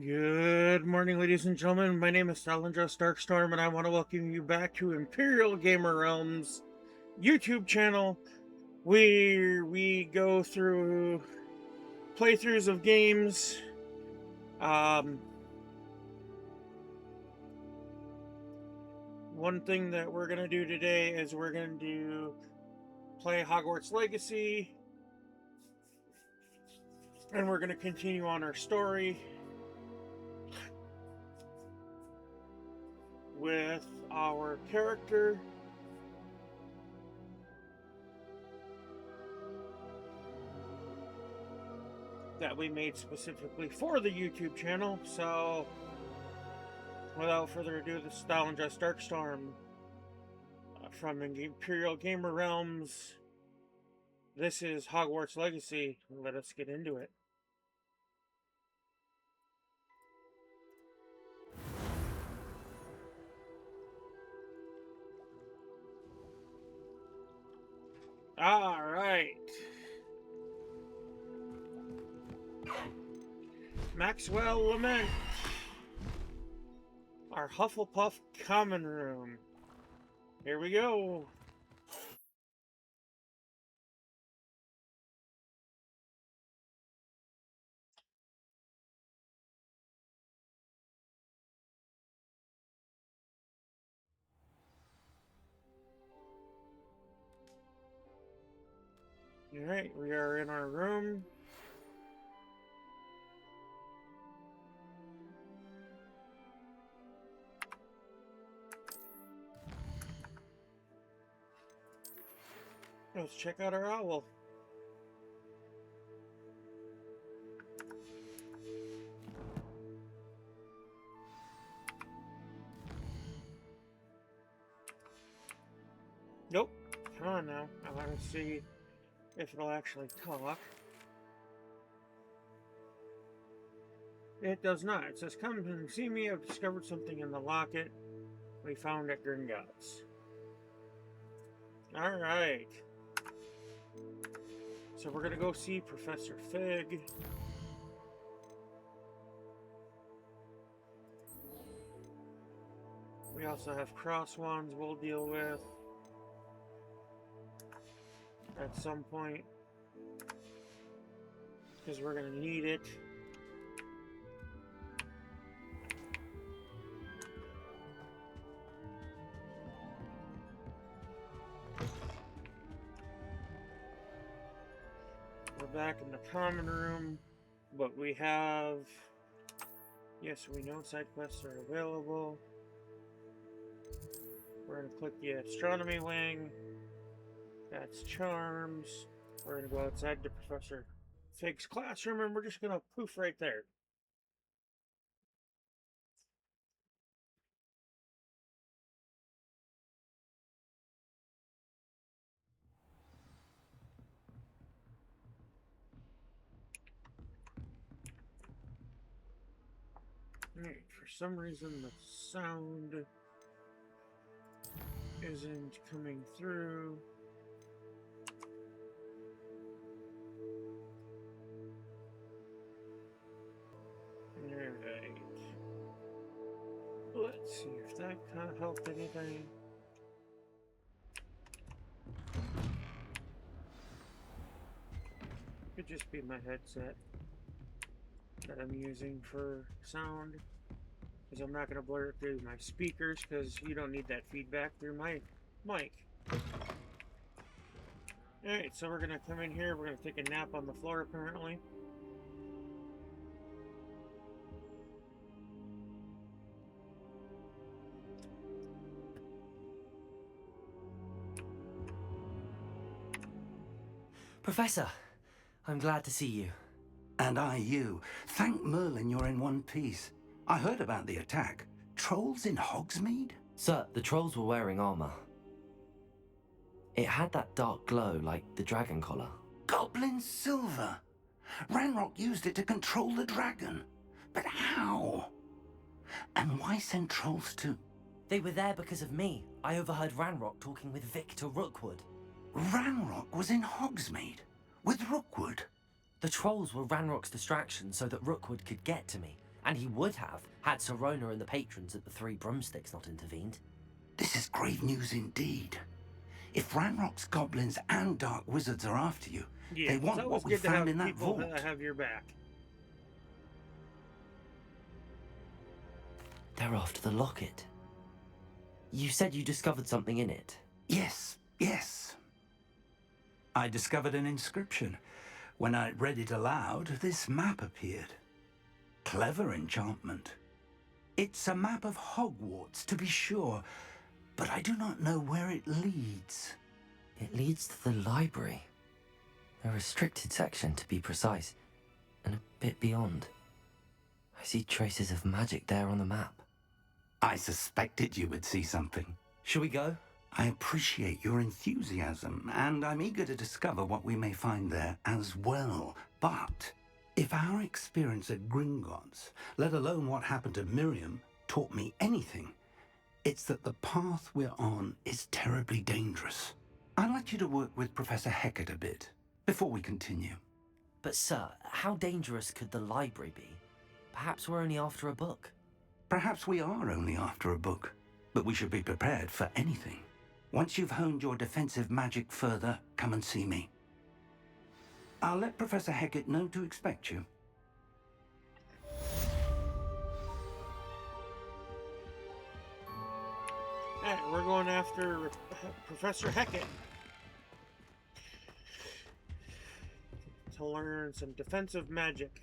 Good morning, ladies and gentlemen. My name is Stalindra Starkstorm, and I want to welcome you back to Imperial Gamer Realms YouTube channel, where we go through playthroughs of games. One thing that we're going to do today is we're going to play Hogwarts Legacy, and we're going to continue on our story with our character. That we made specifically for the YouTube channel. So, without further ado, this is Stalindra Starkstorm from Imperial Gamer Realms. This is Hogwarts Legacy. Let us get into it. All right. Maxwell Lament. Our Hufflepuff common room. Here we go. All right, we are in our room. Let's check out our owl. Nope. Come on now. I want to see if it'll actually talk. It does not. It says, "Come and see me. I've discovered something in the locket we found at Gringotts." All right. So we're going to go see Professor Fig. We also have cross wands we'll deal with at some point, because we're going to need it. We're back in the common room, but we have... Yes, we know side quests are available. We're going to click the astronomy wing. That's charms. We're going to go outside to Professor Fig's classroom, and we're just going to poof right there. Alright, for some reason the sound isn't coming through. Alright. Let's see if that kind of helped anything. Could just be my headset that I'm using for sound, because I'm not going to blur it through my speakers, because you don't need that feedback through my mic. Alright, so we're going to come in here. We're going to take a nap on the floor, apparently. Professor, I'm glad to see you. And I you. Thank Merlin you're in one piece. I heard about the attack. Trolls in Hogsmeade? Sir, the trolls were wearing armor. It had that dark glow like the dragon collar. Goblin silver! Ranrock used it to control the dragon. But how? And why send trolls to... They were there because of me. I overheard Ranrock talking with Victor Rookwood. Ranrock was in Hogsmeade? With Rookwood? The trolls were Ranrock's distraction so that Rookwood could get to me. And he would have, had Sirona and the patrons at the Three Broomsticks not intervened. This is grave news indeed. If Ranrock's goblins and dark wizards are after you, Yeah, they want it's what always we good to found have in that people vault. that have your back. They're after the locket. You said you discovered something in it. Yes, yes. I discovered an inscription. When I read it aloud, this map appeared. Clever enchantment. It's a map of Hogwarts, to be sure, but I do not know where it leads. It leads to the library. A restricted section, to be precise, and a bit beyond. I see traces of magic there on the map. I suspected you would see something. Shall we go? I appreciate your enthusiasm, and I'm eager to discover what we may find there as well. But if our experience at Gringotts, let alone what happened to Miriam, taught me anything, it's that the path we're on is terribly dangerous. I'd like you to work with Professor Hecat a bit before we continue. But sir, how dangerous could the library be? Perhaps we're only after a book. Perhaps we are only after a book, but we should be prepared for anything. Once you've honed your defensive magic further, come and see me. I'll let Professor Hecat know to expect you. Alright, we're going after Professor Hecat to learn some defensive magic.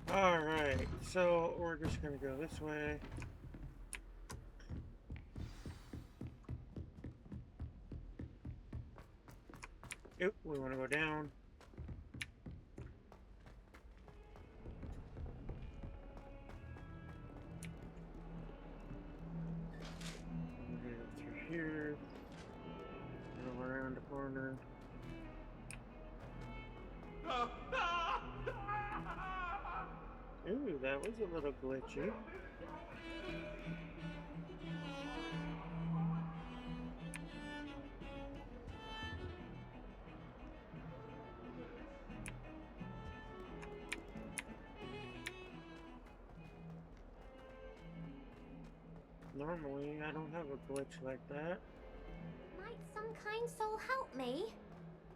Alright, so we're just gonna go this way. Oop, we want to go down. We're gonna go through here. Go around the corner. Ooh, that was a little glitchy. Normally, I don't have a glitch like that. Might some kind soul help me?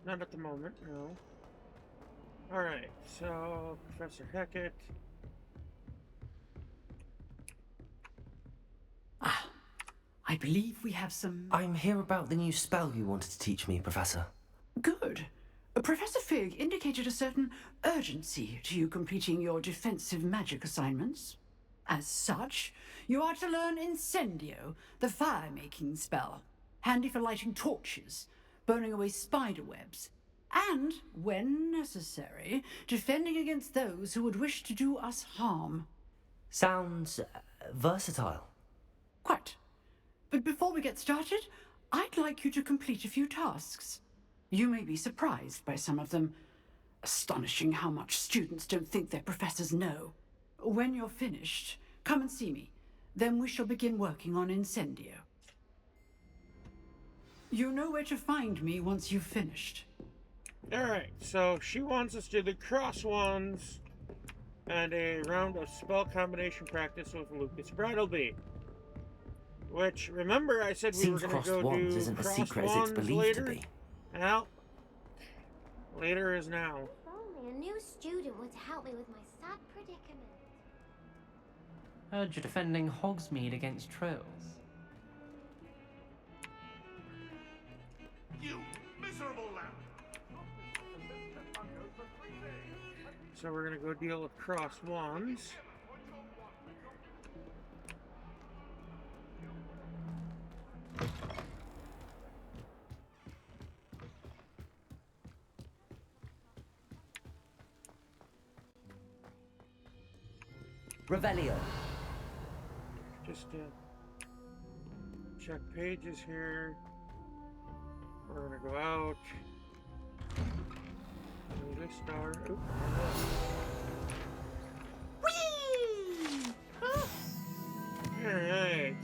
Not at the moment, no. Alright, so Professor Hecat. Ah, I believe we have some... I'm here about the new spell you wanted to teach me, Professor. Good. Professor Fig indicated a certain urgency to you completing your defensive magic assignments. As such, you are to learn Incendio, the fire-making spell, handy for lighting torches, burning away spider webs, and, when necessary, defending against those who would wish to do us harm. Sounds versatile. Quite. But before we get started, I'd like you to complete a few tasks. You may be surprised by some of them. Astonishing how much students don't think their professors know. When you're finished, come and see me. Then we shall begin working on Incendio. You know where to find me once you've finished. Alright, so she wants us to do the cross ones and a round of spell combination practice with Lucas Brattleby. Which, remember I said we Seems were going to crossed go wands do isn't as cross secret as it's wands believed later? to be. Well, later is now. If only a new student were to help me with my sad predicament. Heard you're defending Hogsmeade against trolls. You miserable lamb! So we're going to go deal with cross wands. Revelio. Just check pages here. We're gonna go out. Really start. Oop. Alright.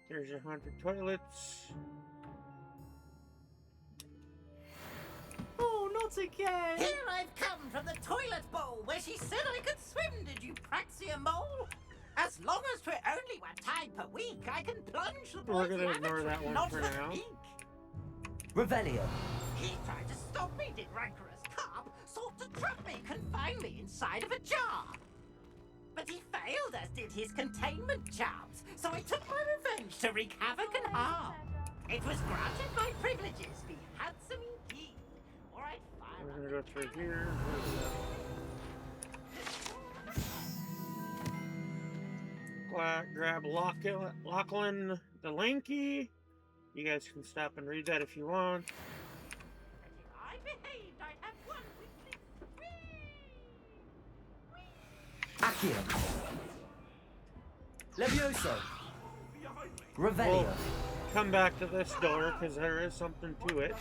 There's your haunted toilets. Oh, not Not again! Here I've come from the toilet bowl where she said I could swim, did you praxia mole? As long as 'twere only one time per week, I can plunge the We're boy's gonna ignore lavatory, that one not for the now. pink. Revelio. He tried to stop me, did rancorous carp, sought to trap me, confine me inside of a jar. But he failed, as did his containment charms, so I took my revenge to wreak havoc and harm. It was granted my privileges, be handsome indeed, or I'd fire We're up gonna go through here. Grab Lachlan the Lanky. You guys can stop and read that if you want. that if I behaved, I'd have one weakness. Accio. Levioso. We'll Revelio. come back to this door because there is something to it.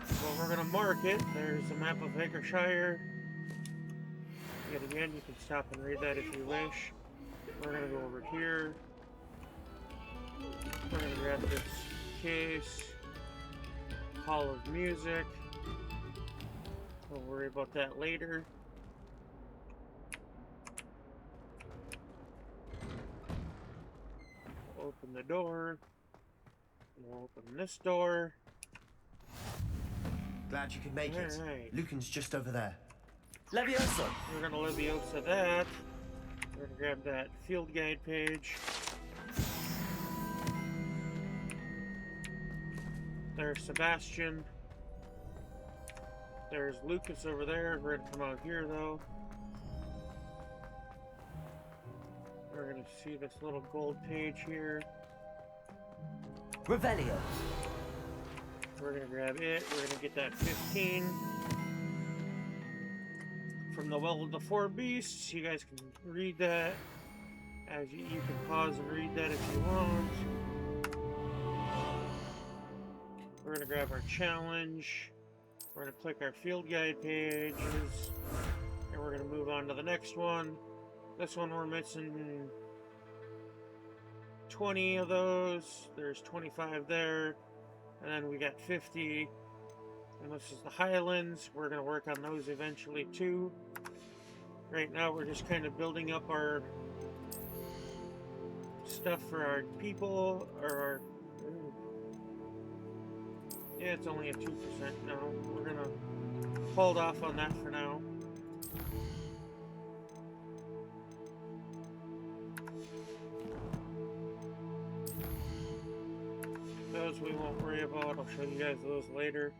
But we're gonna mark it. There's a map of Acreshire. Yet again, you can stop and read that if you wish. We're gonna go over here. We're gonna grab this case. Hall of Music. We'll worry about that later. Open the door. We'll open this door. Glad you could make it. Alright. Lucan's just over there. Levioso. We're gonna Leviosa that. We're gonna grab that field guide page. There's Sebastian. There's Lucas over there. We're gonna come out here though. We're gonna see this little gold page here. Revelio. We're gonna grab it. We're gonna get that 15 from the Well of the Four Beasts. You guys can read that. As you can pause and read that if you want. We're gonna grab our challenge. We're gonna click our field guide pages, and we're gonna move on to the next one. This one we're missing 20 of those. There's 25 there. And then we got 50. And this is the Highlands. We're going to work on those eventually too. Right now we're just kind of building up our stuff for our people. Or our... Yeah, it's only a 2% now. We're going to hold off on that for now. Those we won't worry about. I'll show you guys those later.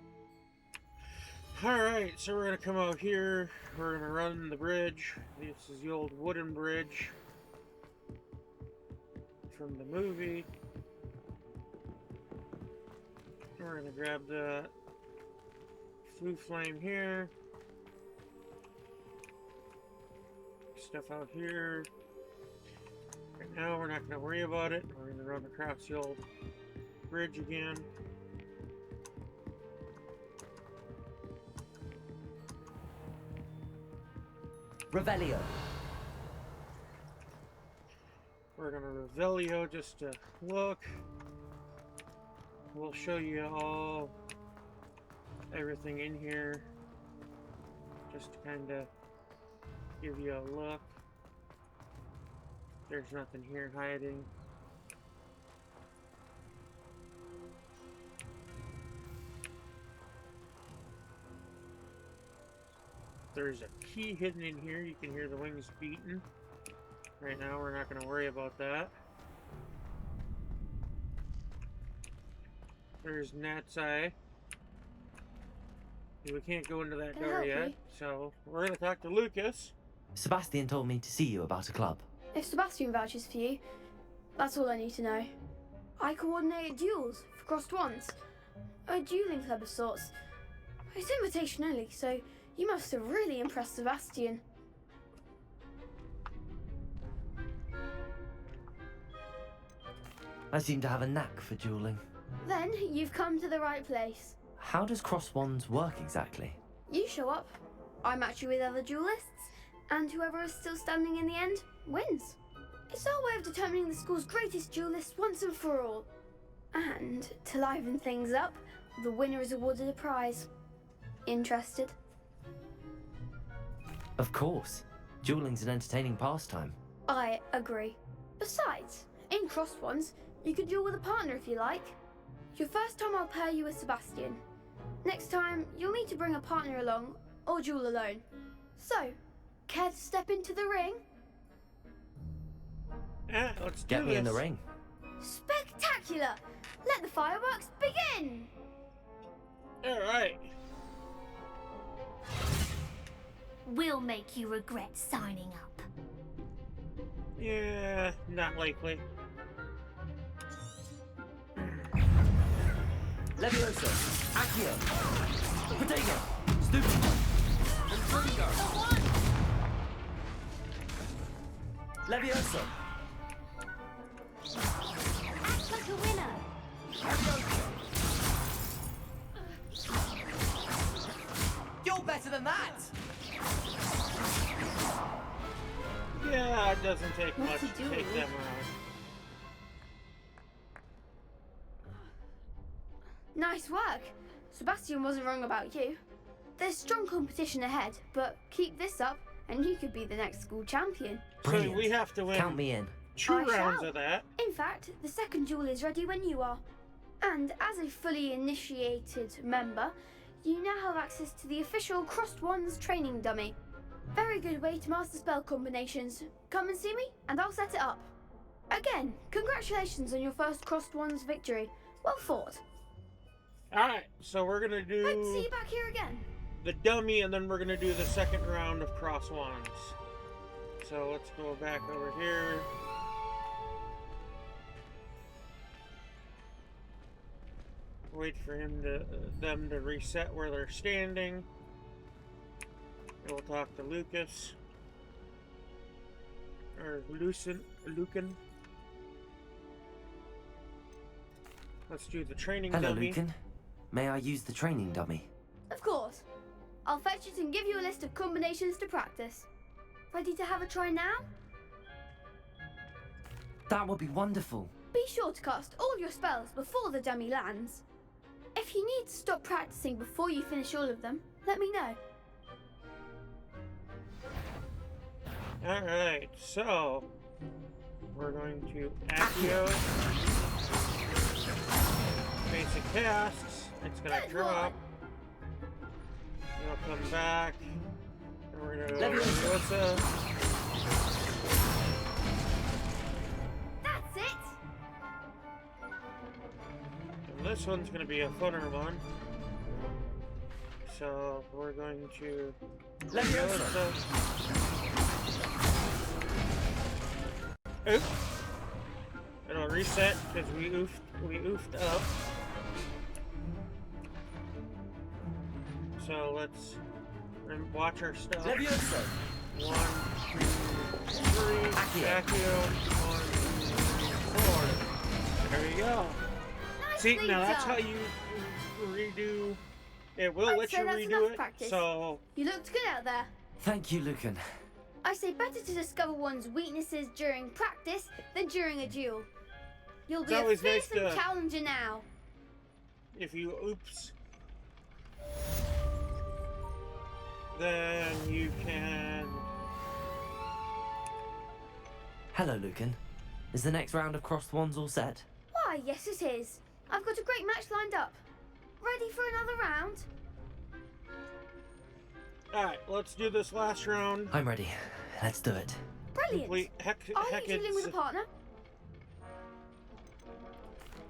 Alright, so we're going to come out here. We're going to run the bridge. This is the old wooden bridge from the movie. We're going to grab the flue flame here. Stuff out here. Right now we're not going to worry about it. We're going to run across the old bridge again. Revelio. We're gonna Revelio just to look. We'll show you all everything in here just to kind of give you a look. There's nothing here hiding. There's a key hidden in here. You can hear the wings beating. Right now, we're not going to worry about that. There's Nat's Eye. We can't go into that Can I door help yet, you? so we're going to talk to Lucas. Sebastian told me to see you about a club. If Sebastian vouches for you, that's all I need to know. I coordinate duels for crossed wands. A dueling club of sorts. It's invitation only, so you must have really impressed Sebastian. I seem to have a knack for dueling. Then you've come to the right place. How does cross wands work exactly? You show up, I match you with other duelists, and whoever is still standing in the end wins. It's our way of determining the school's greatest duelist once and for all. And to liven things up, the winner is awarded a prize. Interested? Of course. Dueling's an entertaining pastime. I agree. Besides, in Crossed Ones, you can duel with a partner if you like. Your first time I'll pair you with Sebastian. Next time, you'll need to bring a partner along, or duel alone. So, care to step into the ring? Yeah, let's do Get me in the this. ring. Spectacular! Let the fireworks begin! Alright. We'll make you regret signing up. Yeah, not likely. Levioso. Accio. Protego. Stupid. Intrigo. Levioso. Act like a winner. You're better than that! Yeah, it doesn't take What's much he to take doing? them around. Nice work. Sebastian wasn't wrong about you. There's strong competition ahead, but keep this up and you could be the next school champion. So Brilliant. we have to win Count me in. 2 I rounds shall. of that. In fact, the second duel is ready when you are. And as a fully initiated member, you now have access to the official Crossed Ones training dummy. Very good way to master spell combinations. Come and see me, and I'll set it up. Again, congratulations on your first Crossed Ones victory. Well fought. Alright, so we're gonna Hope to see do you back here again. the dummy, and then we're gonna do the second round of cross wands. So let's go back over here. Wait for them to reset where they're standing. And we'll talk to Lucas. Or Lucan. Let's do the training Hello, dummy. Lucan. May I use the training dummy? Of course. I'll fetch it and give you a list of combinations to practice. Ready to have a try now? That would be wonderful. Be sure to cast all your spells before the dummy lands. If you need to stop practicing before you finish all of them, let me know. Alright, so we're going to Accio. Basic tasks. It's gonna Good drop. one. We'll come back. And we're gonna go to Leviosa. Leviosa. That's it! And this one's gonna be a funner one. So we're going to Leviosa. Oops. It'll reset because we oofed up. So let's watch our stuff. Leviosa. 1, 2, 3. Accio. Accio. 1, 2, 4. There you go. See, Nicely now that's done. how you redo. It will I'd let say you that's redo enough it. practice. So You looked good out there. Thank you, Lucan. I say better to discover one's weaknesses during practice than during a duel. You'll be It's a always nice fearsome to- challenger now. if you oops, then you can. Hello, Lucan. Is the next round of Crossed Wands all set? Why, yes it is. I've got a great match lined up. Ready for another round? Alright, let's do this last round. I'm ready. Let's do it. Brilliant. Complete Are you dueling with a partner?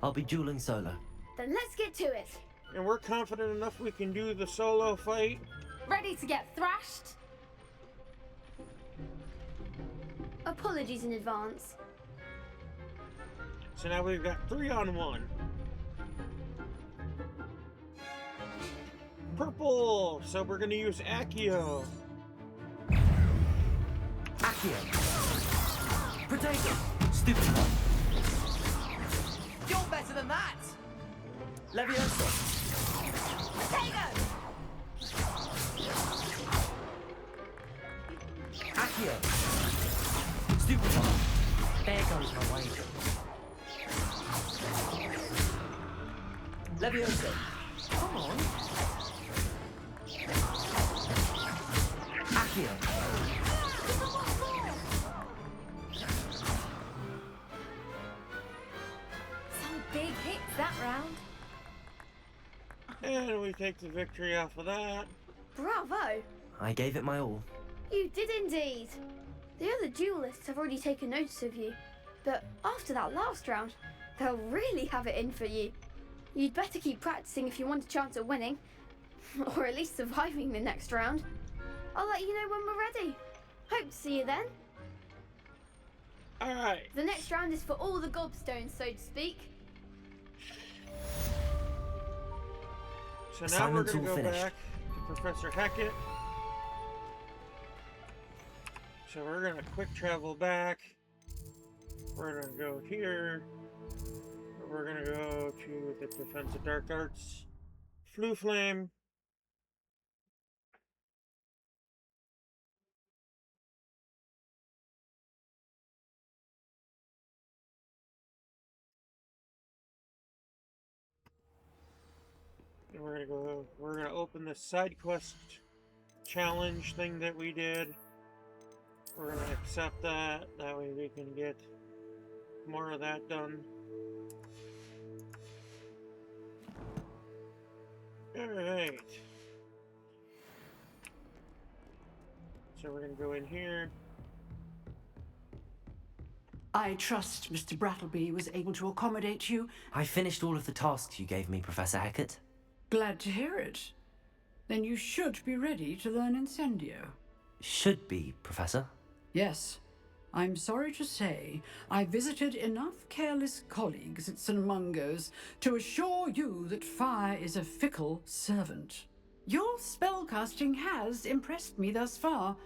I'll be dueling solo. Then let's get to it. and we're confident enough we can do the solo fight. Ready to get thrashed? Apologies in advance. So now we've got 3-on-1. Purple! So we're gonna use Accio. Accio! Potato! Stupid one! You're better than that! Leviosa! Potato! Accio! Stupid one! There goes my wager. Leviosa! Come on! Accio! Some big hits that round. And we take the victory off of that. Bravo! I gave it my all. You did indeed. The other duelists have already taken notice of you, but after that last round, they'll really have it in for you. You'd better keep practicing if you want a chance at winning, or at least surviving the next round. I'll let you know when we're ready. Hope to see you then. Alright. The next round is for all the gobstones, so to speak. So now Assignment's we're going to all go finished. back to Professor Hackett. So we're going to quick travel back. We're going to go here. We're going to go to the Defense of Dark Arts. Flu Flame. And we're gonna open the side quest challenge thing that we did. We're gonna accept that. That way we can get more of that done. Alright. So we're gonna go in here. I trust Mr. Brattleby was able to accommodate you. I finished all of the tasks you gave me, Professor Hackett. Glad to hear it. Then you should be ready to learn Incendio. Should be, Professor. Yes. I'm sorry to say, I visited enough careless colleagues at St. Mungo's to assure you that fire is a fickle servant. Your spellcasting has impressed me thus far,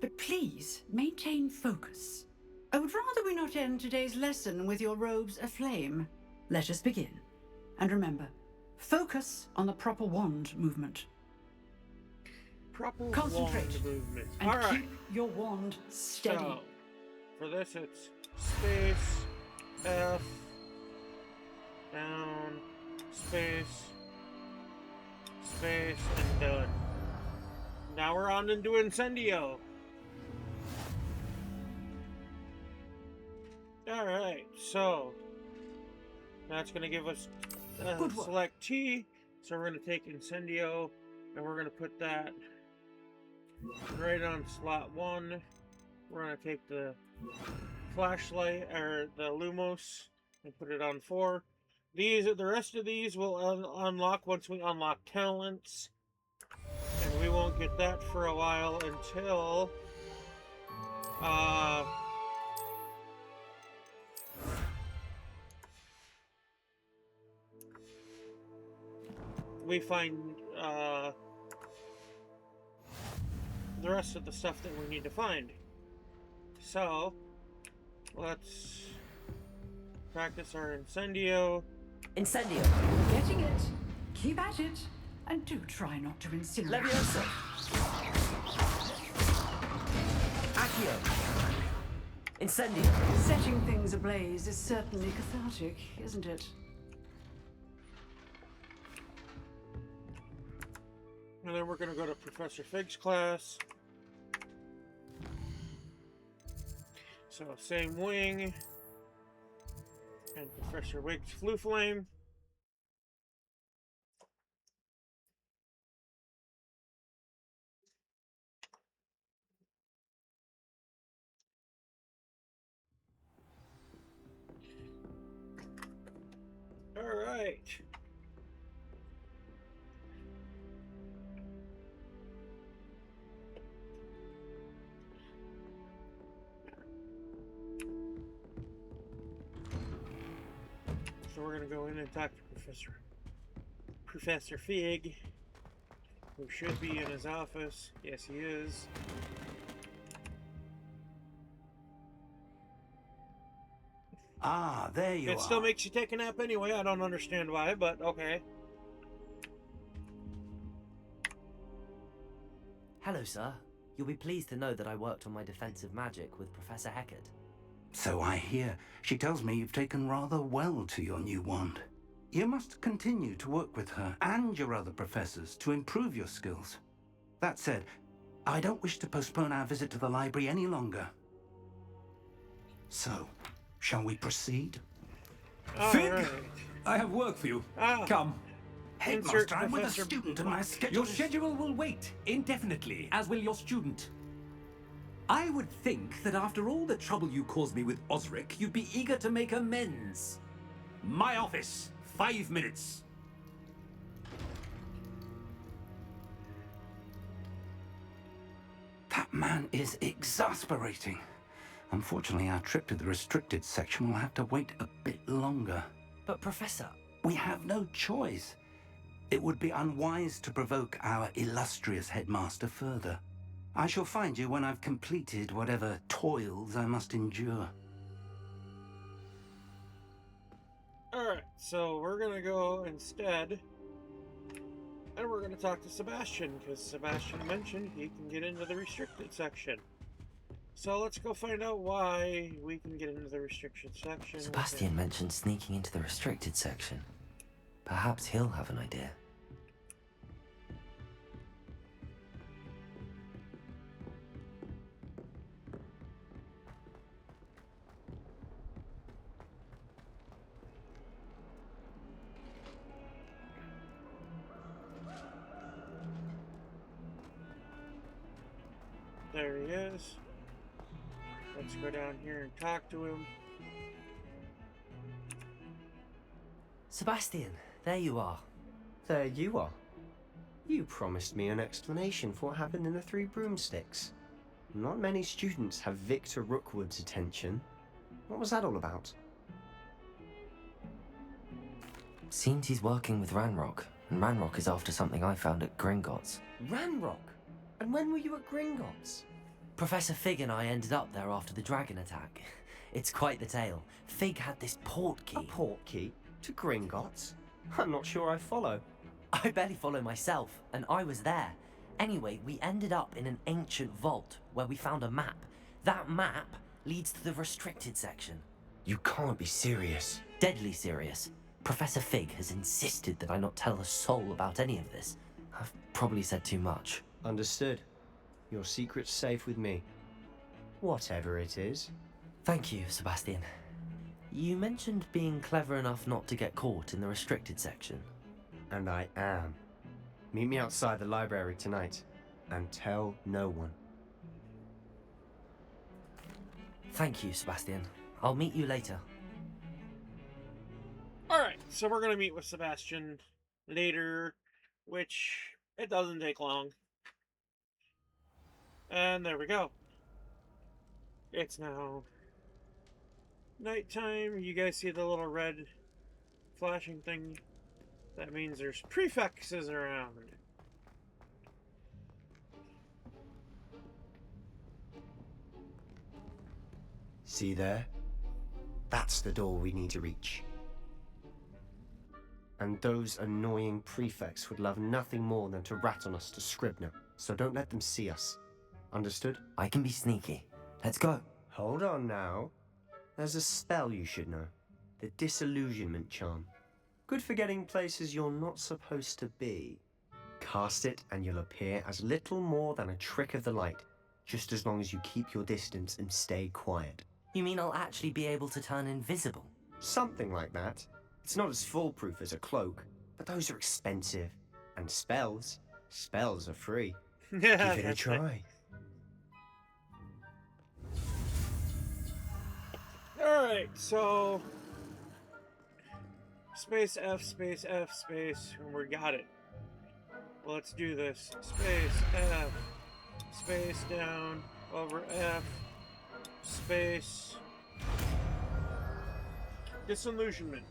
but please maintain focus. I would rather we not end today's lesson with your robes aflame. Let us begin. And remember, focus on the proper wand movement. Proper Concentrate wand movement. and Alright. keep your wand steady. So, for this it's space, F, down, space, space, and done. Now we're on into Incendio. Alright, so that's going to give us Good work. select T. So we're going to take Incendio and we're going to put that right on slot 1. We're going to take the flashlight or the Lumos and put it on 4. The rest of these will unlock once we unlock talents, and we won't get that for a while until we find the rest of the stuff that we need to find. So let's practice our Incendio. Incendio. Getting it. Keep at it. And do try not to incinerate. Leviosa. Accio. Incendio. Setting things ablaze is certainly cathartic, isn't it? And then we're going to go to Professor Fig's class. So same wing. And Professor Wig's Flu Flame. All right. So we're gonna go in and talk to Professor Fig, who should be in his office. Yes, he is. Ah, there you are. It still makes you take a nap anyway. I don't understand why, but okay. Hello, sir. You'll be pleased to know that I worked on my defensive magic with Professor Hackett. So I hear. She tells me you've taken rather well to your new wand. You must continue to work with her and your other professors to improve your skills. That said, I don't wish to postpone our visit to the library any longer. So, shall we proceed? Fig! Alright. I have work for you. Ah. Come. Headmaster, I'm with a Professor student and my schedule Your is... schedule will wait indefinitely, as will your student. I would think that after all the trouble you caused me with Osric, you'd be eager to make amends. My office, 5 minutes. That man is exasperating. Unfortunately, our trip to the restricted section will have to wait a bit longer. But Professor... We have no choice. It would be unwise to provoke our illustrious headmaster further. I shall find you when I've completed whatever toils I must endure. Alright, so we're gonna go instead, and we're gonna talk to Sebastian, because Sebastian mentioned he can get into the restricted section. So let's go find out why we can get into the restricted section. Sebastian mentioned sneaking into the restricted section. Perhaps he'll have an idea. There he is. Let's go down here and talk to him. Sebastian, there you are. There you are. You promised me an explanation for what happened in the Three Broomsticks. Not many students have Victor Rookwood's attention. What was that all about? Seems he's working with Ranrock, and Ranrock is after something I found at Gringotts. Ranrock? And when were you at Gringotts? Professor Fig and I ended up there after the dragon attack. It's quite the tale. Fig had this port key. A port key? To Gringotts? I'm not sure I follow. I barely follow myself, and I was there. Anyway, we ended up in an ancient vault where we found a map. That map leads to the restricted section. You can't be serious. Deadly serious. Professor Fig has insisted that I not tell a soul about any of this. I've probably said too much. Understood. Your secret's safe with me. Whatever it is. Thank you, Sebastian. You mentioned being clever enough not to get caught in the restricted section. And I am. Meet me outside the library tonight, and tell no one. Thank you, Sebastian. I'll meet you later. Alright, so we're gonna meet with Sebastian later, which it doesn't take long. And there we go. It's now nighttime. You guys see the little red flashing thing? That means there's prefixes around. See there? That's the door we need to reach. And those annoying prefects would love nothing more than to rat on us to Scribner, so don't let them see us. Understood? I can be sneaky. Let's go. Hold on now. There's a spell you should know. The Disillusionment Charm. Good for getting places you're not supposed to be. Cast it and you'll appear as little more than a trick of the light, just as long as you keep your distance and stay quiet. You mean I'll actually be able to turn invisible? Something like that. It's not as foolproof as a cloak, but those are expensive. And spells are free. Give it a try. Alright, so space F, space F, space, and we got it. Well, let's do this. Space F, space down, over F, space, disillusionment.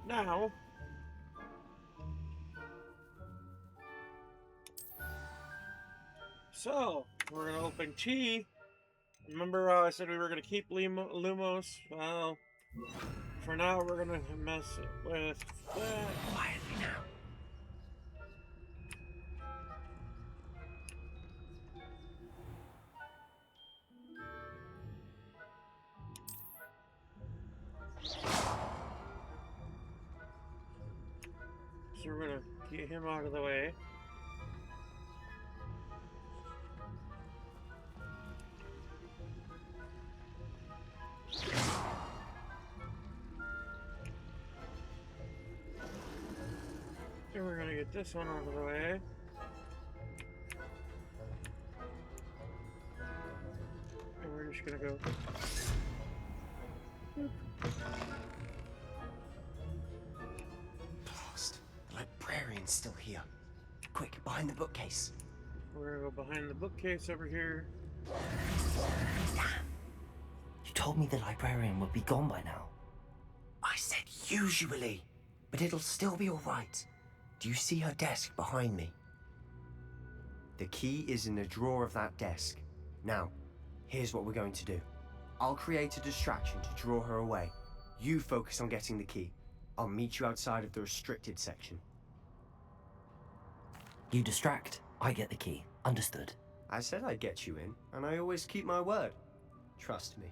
Now, so we're gonna open T. Remember I said we were going to keep Lumos? Well, for now we're going to mess it with that. Quietly now. So we're going to get him out of the way. get this one out of the way. And we're just gonna go. Blast. The librarian's still here. Quick, behind the bookcase. We're gonna go behind the bookcase over here. Damn. You told me the librarian would be gone by now. I said usually, but it'll still be all right. Do you see her desk behind me? The key is in the drawer of that desk. Now, here's what we're going to do. I'll create a distraction to draw her away. You focus on getting the key. I'll meet you outside of the restricted section. You distract, I get the key. Understood. I said I'd get you in, and I always keep my word. Trust me.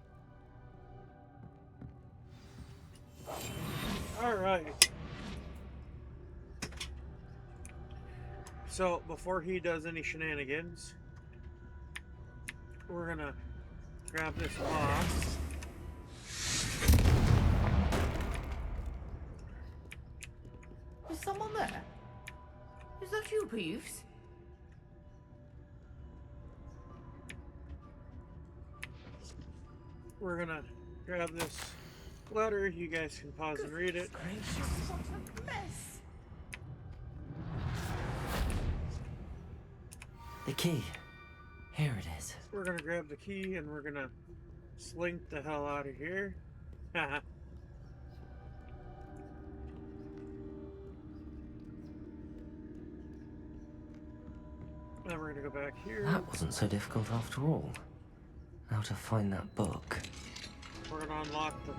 Alright. So, before he does any shenanigans, we're gonna grab this box. Is someone there? Is that you, Peeves? We're gonna grab this letter. You guys can pause and read it. What a mess! The key. Here it is. We're gonna grab the key and we're gonna slink the hell out of here. Haha. Then we're gonna go back here. That wasn't so difficult after all. Now to find that book. We're gonna unlock the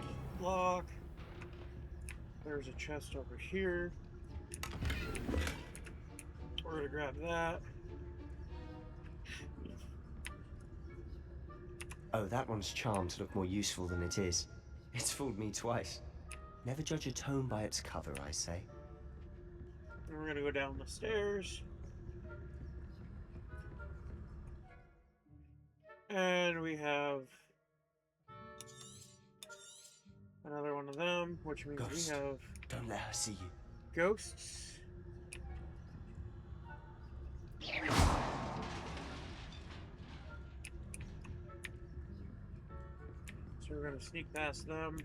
lock. There's a chest over here. We're gonna grab that. Oh, that one's charmed to look more useful than it is. It's fooled me twice. Never judge a tome by its cover, I say. And we're gonna go down the stairs. And we have another one of them, which means Ghost. we have Don't let her see you. ghosts. So we're gonna sneak past them.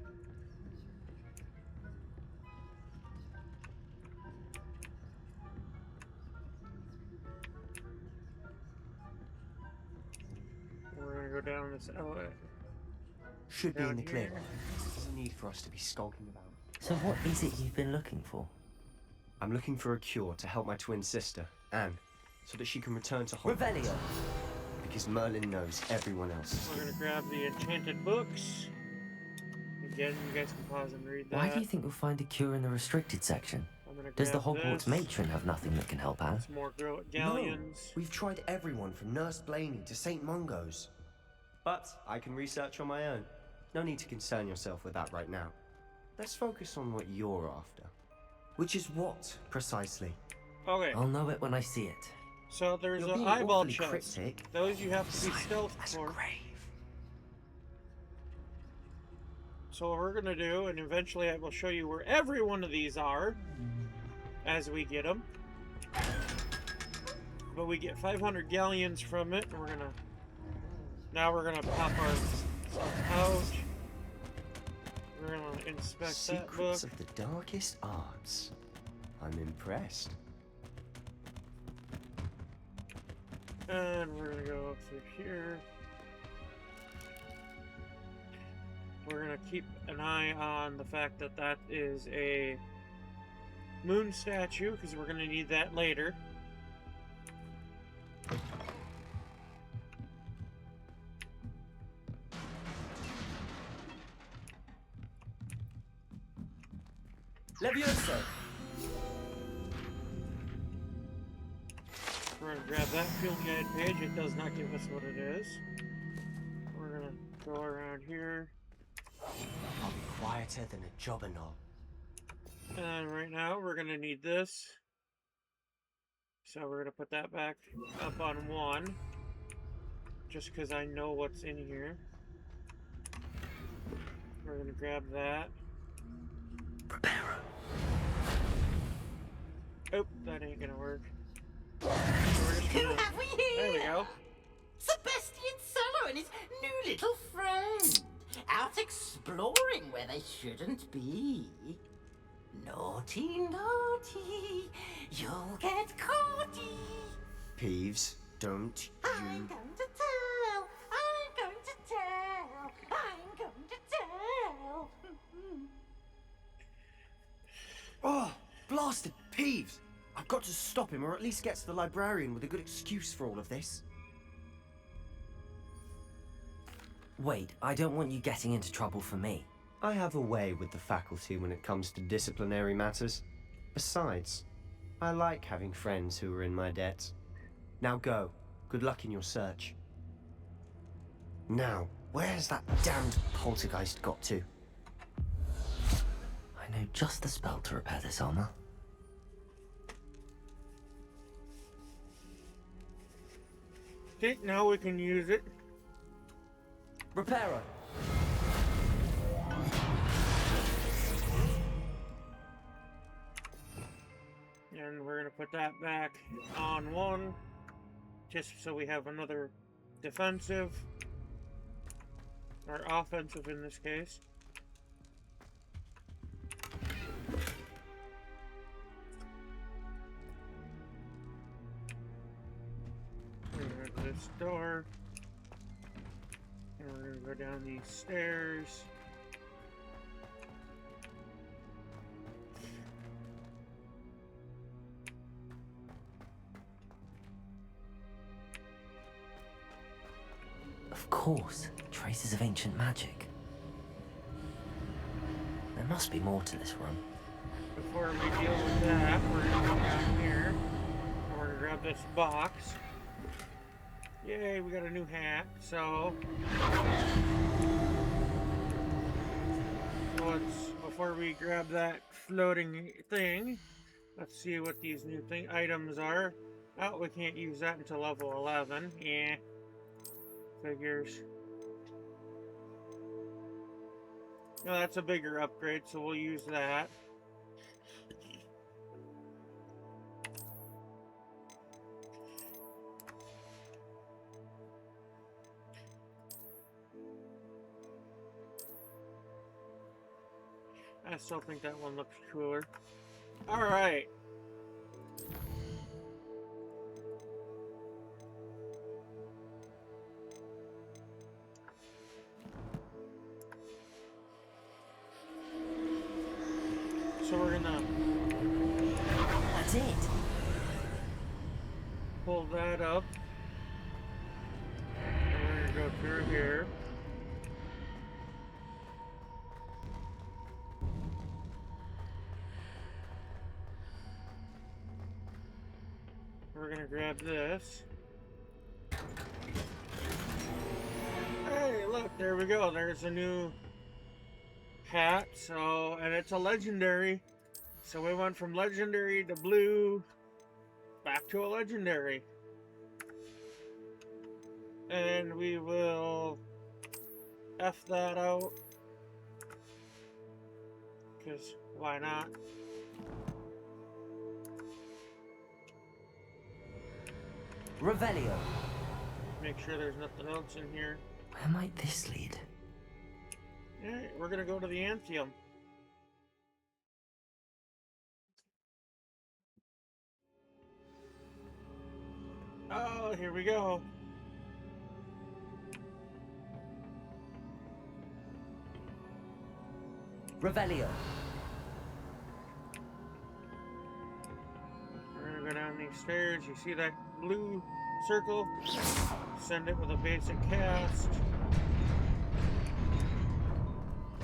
We're gonna go down this alley. Should be in the clear. here. There's no need for us to be skulking about. So what is it you've been looking for? I'm looking for a cure to help my twin sister, Anne, so that she can return to Hogwarts. Revelio! Because Merlin knows everyone else is We're gonna grab the enchanted books. Again, you guys can pause and read that. Why do you think you'll find a cure in the restricted section? I'm gonna Does the grab Hogwarts this. matron have nothing that can help Anne? Some more No, galleons. we've tried everyone from Nurse Blaney to St. Mungo's. But I can research on my own. No need to concern yourself with that right now. Let's focus on what you're after. Which is what, precisely? Okay, I'll know it when I see it. so there's You're an being eyeball awfully chest. cryptic. Those you have to be stealth As a for. grave. So what we're gonna do, and eventually I will show you where every one of these are as we get them. But we get 500 galleons from it, and now we're gonna pop our stuff out. We're gonna inspect that book. Secrets of the darkest arts. I'm impressed. And we're gonna go through here. We're gonna keep an eye on the fact that that is a moon statue, because we're gonna need that later. Levioso! We're gonna grab that field guide page. It does not give us what it is. We're gonna go around here. I'll be quieter than a jobberknoll. And right now we're gonna need this. So we're gonna put that back up on 1. Just because I know what's in here. We're gonna grab that. Prepare. Oh, that ain't start exploring where they shouldn't be. Naughty, naughty, you'll get caughty. Peeves, don't I'm you... going to tell, I'm going to tell, I'm going to tell. Oh, blasted Peeves! I've got to stop him, or at least get to the librarian with a good excuse for all of this. Wait, I don't want you getting into trouble for me. I have a way with the faculty when it comes to disciplinary matters. Besides, I like having friends who are in my debt. Now go. Good luck in your search. Now, where's that damned poltergeist got to? I know just the spell to repair this armor. Okay, now we can use it. Reparo. And we're gonna put that back on 1, just so we have another defensive, or offensive in this case. We're gonna go to this door, and we're gonna go down these stairs. Of course, traces of ancient magic. There must be more to this room. Before we deal with that, we're gonna go down here, and we're gonna grab this box. Yay, we got a new hat, so... before we grab that floating thing, let's see what these new items are. Oh, we can't use that until level 11. Yeah. Figures. No, that's a bigger upgrade, so we'll use that. I still think that one looks cooler. Alright. So we're gonna... That's it. Pull that up. And we're gonna go through here. We're gonna grab this. Hey, look, there we go. There's a new hat, so, and it's a legendary. So we went from legendary to blue, back to a legendary. And we will F that out, because why not? Revelio. Make sure there's nothing else in here. Where might this lead? Alright, we're gonna go to the Anthium. Oh, here we go. Revelio. We're gonna go down these stairs. You see that blue circle? Send it with a basic cast.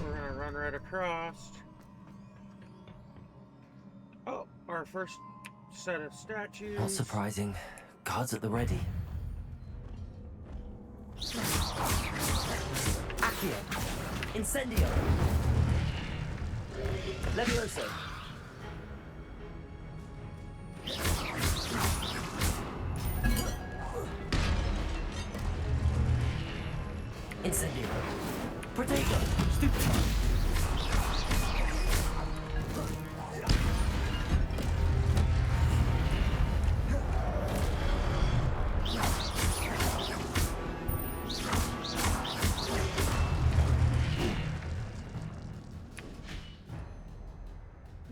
We're gonna run right across. Oh, our first set of statues. Not surprising. Guards at the ready. Accio. Incendio. Levioso. Incendio. Protego. Stupefy.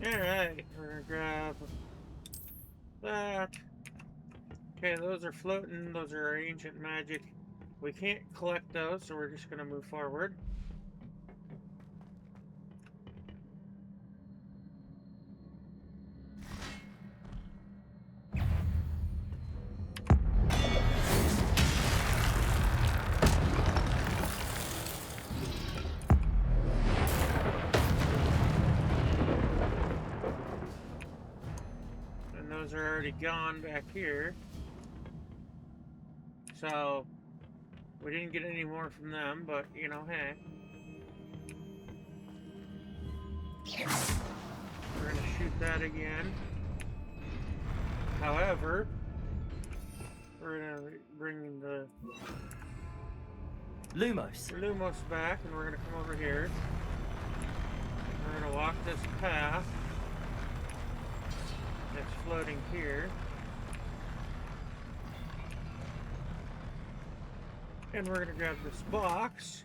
Alright, we're gonna grab that. Okay, those are floating, those are our ancient magic. We can't collect those, so we're just gonna move forward. And those are already gone back here. So, we didn't get any more from them, but, you know, hey. We're gonna shoot that again. However, we're gonna bring the Lumos back, and we're gonna come over here. We're gonna walk this path that's floating here. And we're gonna grab this box.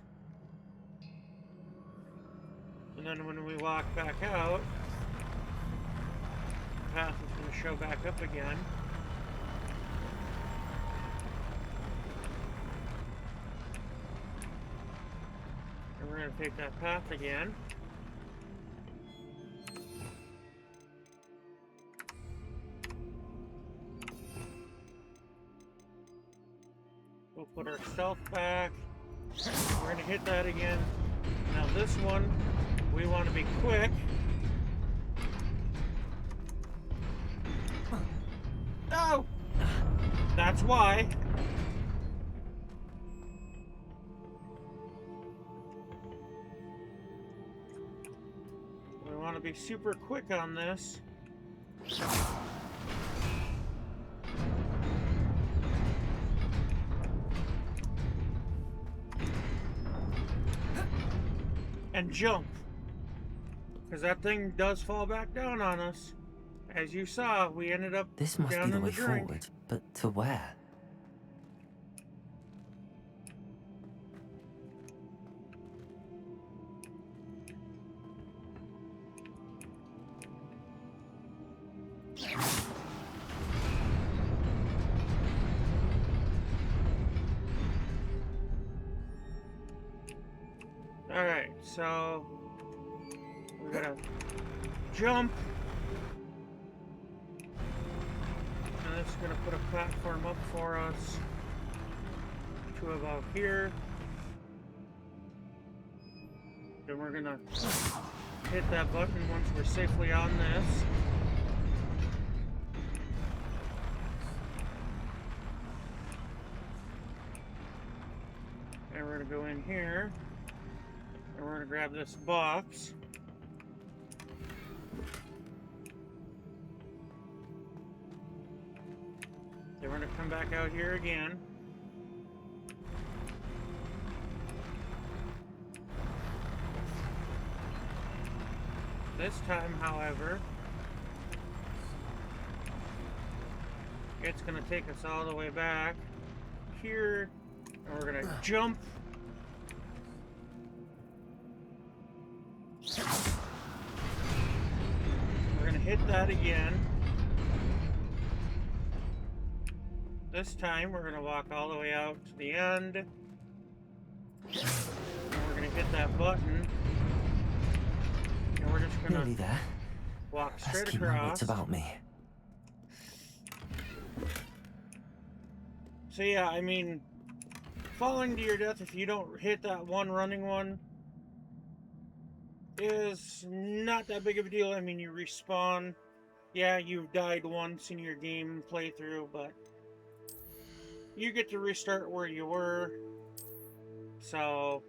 And then when we walk back out, the path is gonna show back up again. And we're gonna take that path again. We'll put our stealth back. We're gonna hit that again. Now this one, we want to be quick. Oh! That's why. We want to be super quick on this. And jump. Because that thing does fall back down on us. As you saw, we ended up This must down be the in way the drink. forward, but to where? Alright, so we gotta jump. And it's gonna put a platform up for us to about here. Then we're gonna hit that button once we're safely on this. And we're gonna go in here. And we're gonna grab this box. Then we're gonna come back out here again. This time, however, it's gonna take us all the way back here, and we're gonna jump. We're gonna hit that again. This time we're gonna walk all the way out to the end. And we're gonna hit that button. And we're just gonna Nearly there. walk Let's straight keep my across. wits about me. So yeah, I mean, falling to your death if you don't hit that one running one is not that big of a deal. I mean, you respawn. Yeah, you've died once in your game playthrough, but you get to restart where you were. So,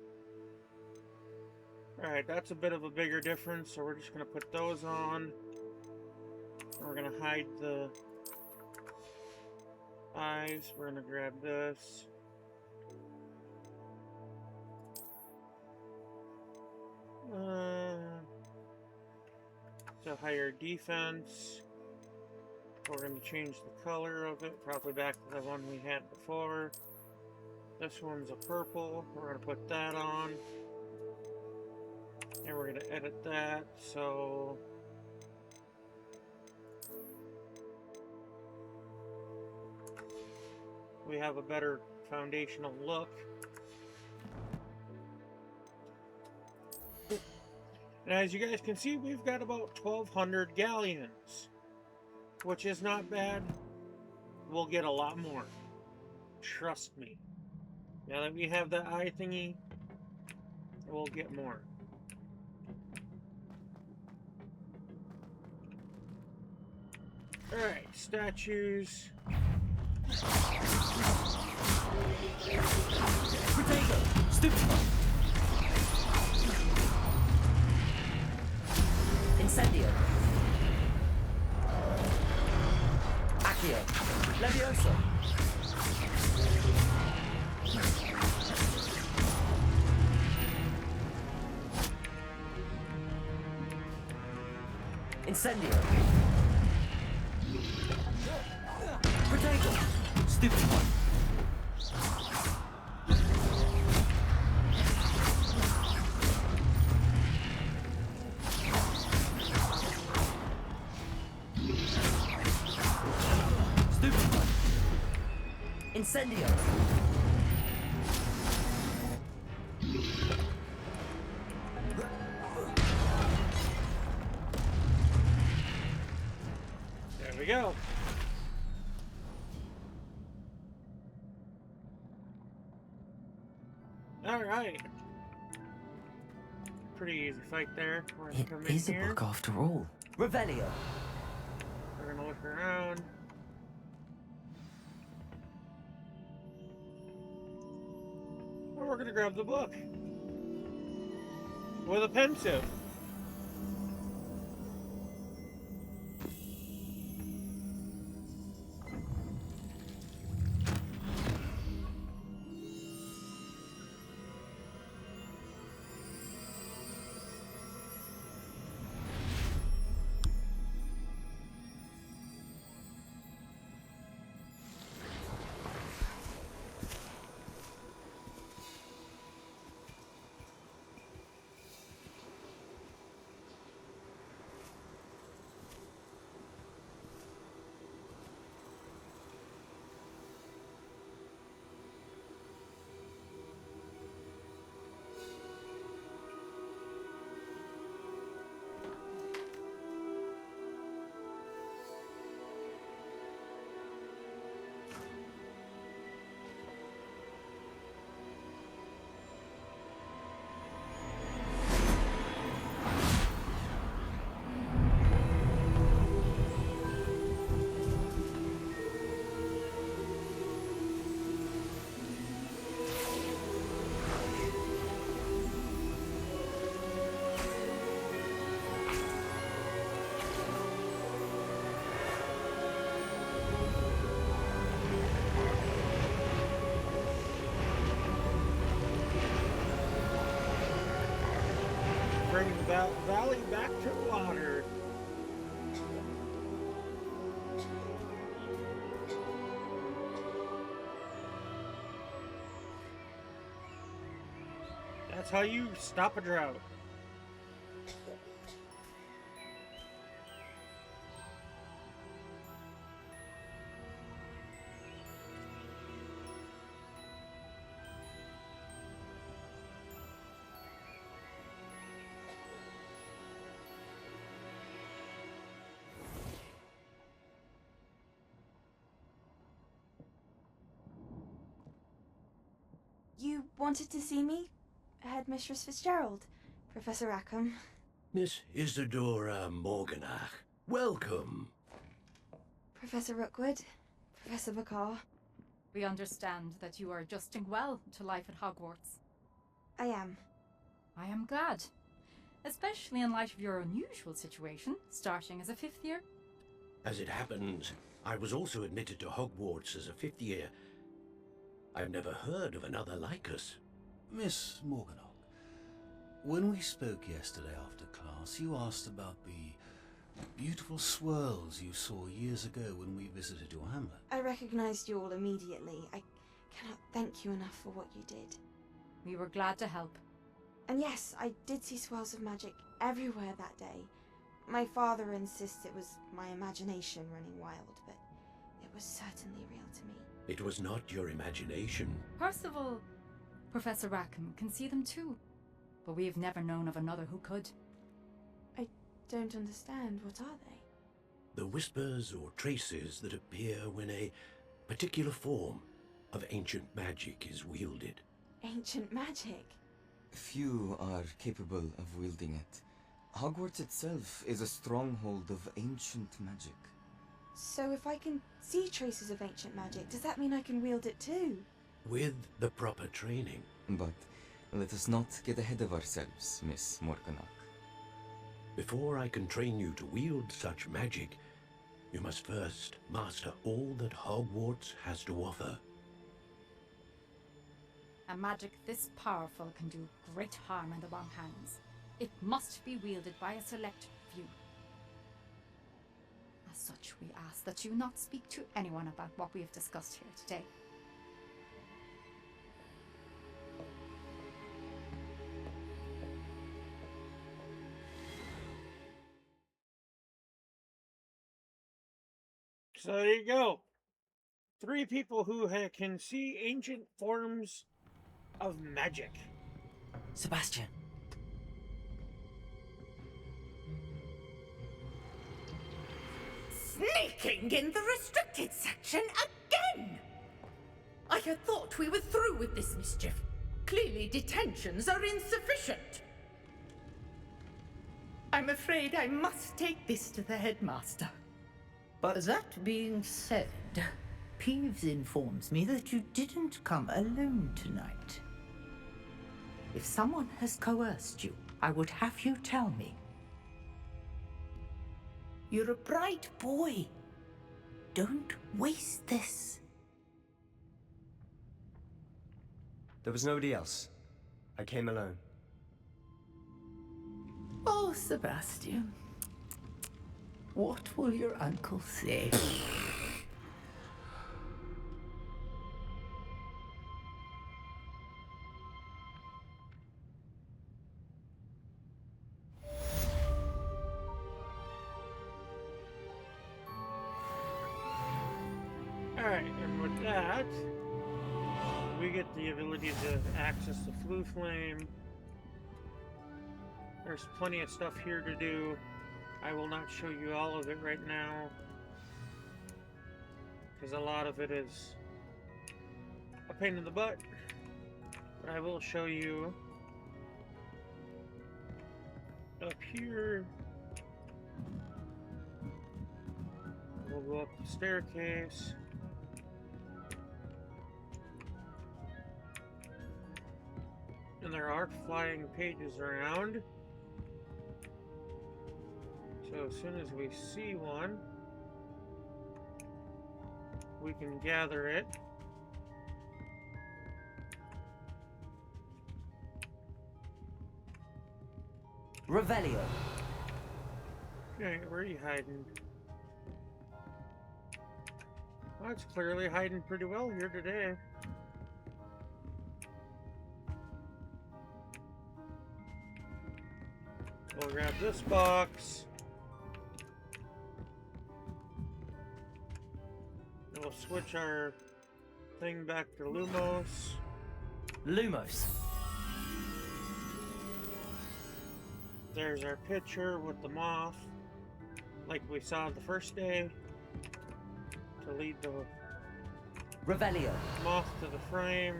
alright, that's a bit of a bigger difference, so we're just going to put those on. And we're going to hide the eyes. We're going to grab this. To higher defense. We're going to change the color of it, probably back to the one we had before. This one's a purple. We're going to put that on. And we're going to edit that, so we have a better foundational look. And as you guys can see, we've got about 1,200 galleons, which is not bad. We'll get a lot more. Trust me. Now that we have that eye thingy, we'll get more. Alright, statues. Potato! Stupefy! Incendio! Accio! Levioso! Incendio! Potato! Stupefy! Incendio! There we go. Alright. Pretty easy fight there. We're gonna It come in is a here. book after all. Revelio! We're gonna look around. And we're gonna grab the book. With a pensive. Bring the valley back to water. That's how you stop a drought. You wanted to see me? Headmistress Fitzgerald, Professor Rackham. Miss Isadora Morganach, welcome. Professor Rookwood, Professor Bakar. We understand that you are adjusting well to life at Hogwarts. I am. I am glad. Especially in light of your unusual situation, starting as a 5th year. As it happens, I was also admitted to Hogwarts as a 5th year. I've never heard of another like us. Miss Morganach, when we spoke yesterday after class, you asked about the beautiful swirls you saw years ago when we visited your hamlet. I recognized you all immediately. I cannot thank you enough for what you did. We were glad to help. And yes, I did see swirls of magic everywhere that day. My father insists it was my imagination running wild, but it was certainly real to me. It was not your imagination. Percival, Professor Rackham can see them too. But we've never known of another who could. I don't understand. What are they? The whispers or traces that appear when a particular form of ancient magic is wielded. Ancient magic? Few are capable of wielding it. Hogwarts itself is a stronghold of ancient magic. So if I can see traces of ancient magic, does that mean I can wield it too? With the proper training. But let us not get ahead of ourselves, Miss Morganach. Before I can train you to wield such magic, you must first master all that Hogwarts has to offer. A magic this powerful can do great harm in the wrong hands. It must be wielded by a select few. As such, we ask that you not speak to anyone about what we have discussed here today. So there you go. 3 people who can see ancient forms of magic. Sebastian. Sneaking in the restricted section again! I had thought we were through with this mischief. Clearly detentions are insufficient. I'm afraid I must take this to the headmaster. But that being said, Peeves informs me that you didn't come alone tonight. If someone has coerced you, I would have you tell me. You're a bright boy. Don't waste this. There was nobody else. I came alone. Oh, Sebastian. What will your uncle say? Alright, and with that, we get the ability to access the Flue Flame. There's plenty of stuff here to do. I will not show you all of it right now, because a lot of it is a pain in the butt. But I will show you up here. We'll go up the staircase. And there are flying pages around. So as soon as we see one, we can gather it. Revelio. Okay, where are you hiding? Well, it's clearly hiding pretty well here today. We'll grab this box. And we'll switch our thing back to Lumos. Lumos. There's our picture with the moth, like we saw the first day, to lead the Revelio. moth to the frame.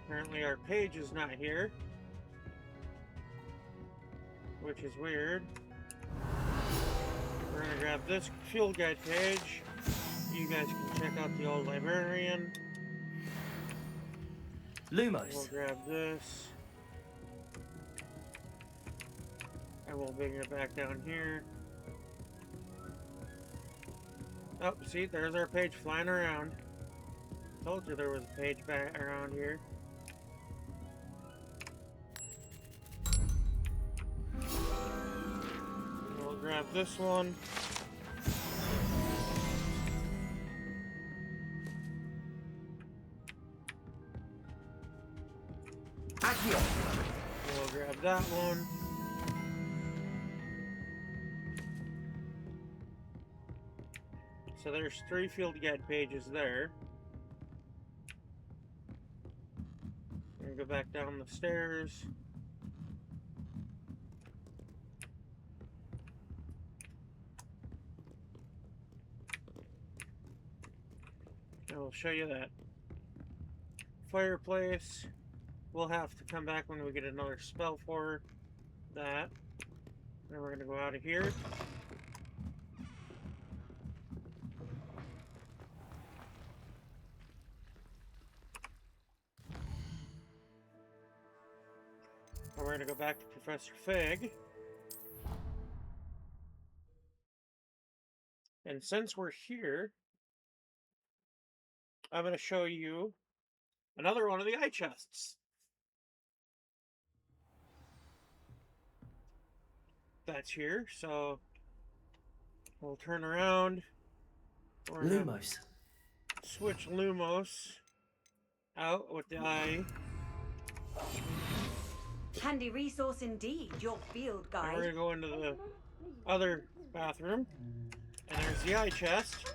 Apparently our page is not here, which is weird. We're gonna grab this field guide page. You guys can check out the old librarian. Lumos. We'll grab this. And we'll bring it back down here. Oh, see, there's our page flying around. Told you there was a page back around here. We'll grab this one. We'll grab that one. So there's 3 field guide pages there. And go back down the stairs. And we'll show you that fireplace. We'll have to come back when we get another spell for that. Then we're going to go out of here. And we're going to go back to Professor Fig. And since we're here, I'm going to show you another one of the eye chests. That's here, so we'll turn around. We're gonna Lumos. switch Lumos out with the eye. Handy resource indeed, your field And guide. we're gonna go into the other bathroom, and there's the eye chest.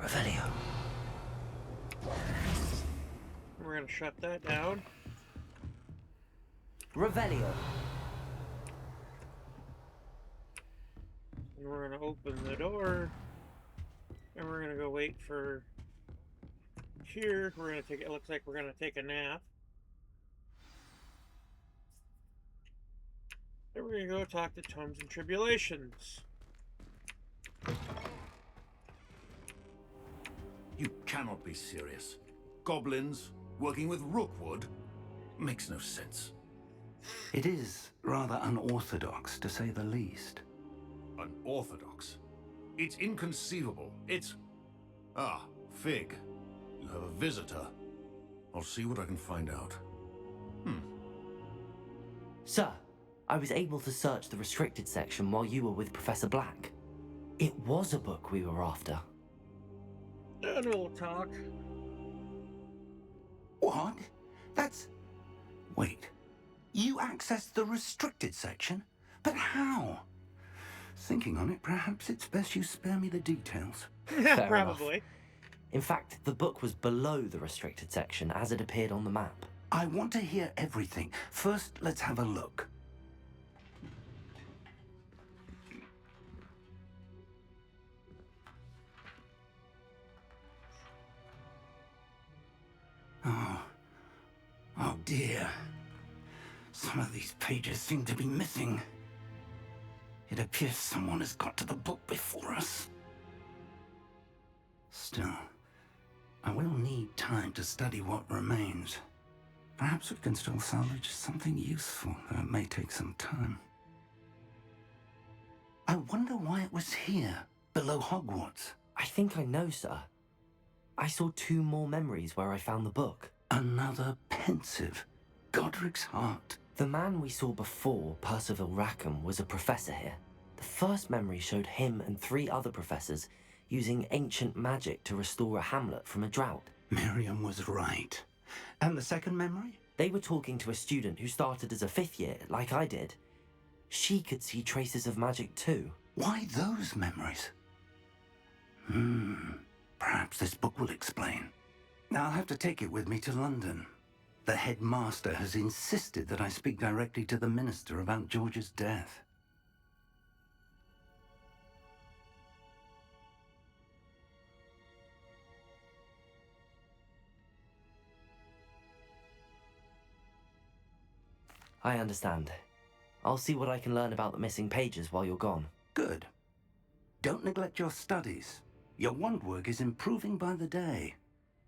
Revelio. We're gonna shut that down. Revelio. And we're gonna open the door. And we're gonna go wait for here. We're gonna take it looks like we're gonna take a nap. Then we're gonna go talk to Tomes and Tribulations. You cannot be serious. Goblins working with Rookwood makes no sense. It is rather unorthodox, to say the least. Unorthodox? It's inconceivable. It's... Ah, Fig. You have a visitor. I'll see what I can find out. Sir, I was able to search the restricted section while you were with Professor Black. It was a book we were after. And we'll talk. What? That's... Wait. You accessed the restricted section? But how? Thinking on it, perhaps it's best you spare me the details. Yeah, probably. Enough. In fact, the book was below the restricted section as it appeared on the map. I want to hear everything. First, let's have a look. Oh dear. Some of these pages seem to be missing. It appears someone has got to the book before us. Still, I will need time to study what remains. Perhaps we can still salvage something useful, though it may take some time. I wonder why it was here, below Hogwarts. I think I know, sir. I saw 2 more memories where I found the book. Another pensive. Godric's heart. The man we saw before, Percival Rackham, was a professor here. The first memory showed him and 3 other professors using ancient magic to restore a hamlet from a drought. Miriam was right. And the second memory? They were talking to a student who started as a 5th year, like I did. She could see traces of magic too. Why those memories? Perhaps this book will explain. I'll have to take it with me to London. The headmaster has insisted that I speak directly to the minister about George's death. I understand. I'll see what I can learn about the missing pages while you're gone. Good. Don't neglect your studies. Your wand work is improving by the day.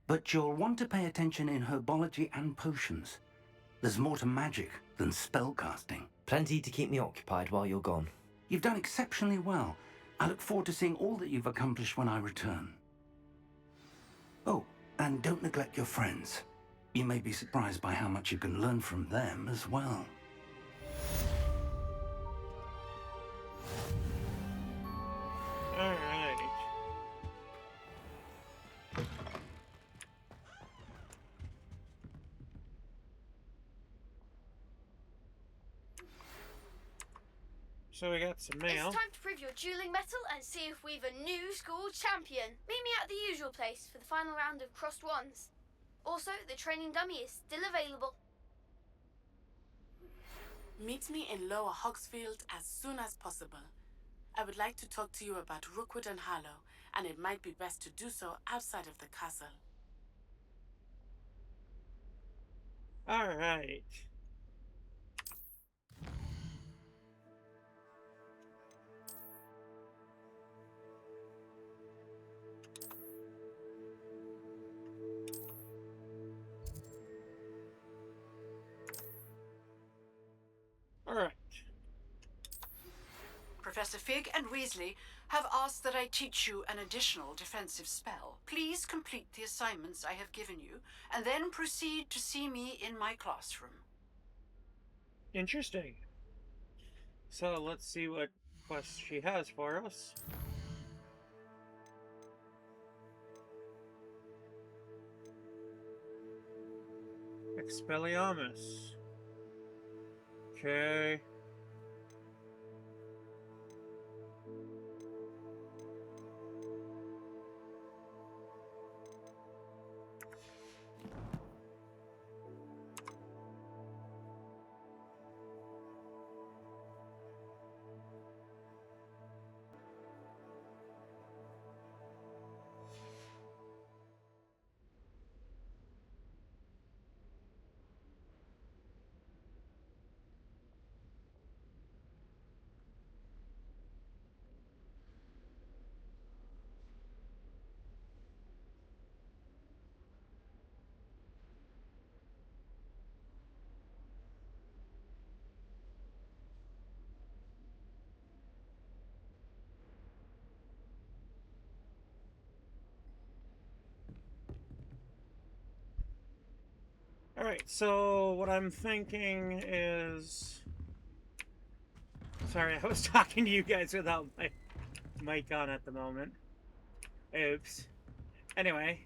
But you'll want to pay attention in herbology and potions. There's more to magic than spellcasting. Plenty to keep me occupied while you're gone. You've done exceptionally well. I look forward to seeing all that you've accomplished when I return. Oh, and don't neglect your friends. You may be surprised by how much you can learn from them as well. All right. So we got some mail. It's time to prove your dueling mettle and see if we've a new school champion. Meet me at the usual place for the final round of crossed wands. Also, the training dummy is still available. Meet me in Lower Hogsfield as soon as possible. I would like to talk to you about Rookwood and Harlow, and it might be best to do so outside of the castle. All right. All right. Professor Fig and Weasley have asked that I teach you an additional defensive spell. Please complete the assignments I have given you, and then proceed to see me in my classroom. Interesting. So let's see what quest she has for us. Expelliarmus. Okay. Alright, so what I'm thinking is... Sorry, I was talking to you guys without my mic on at the moment. Oops. Anyway.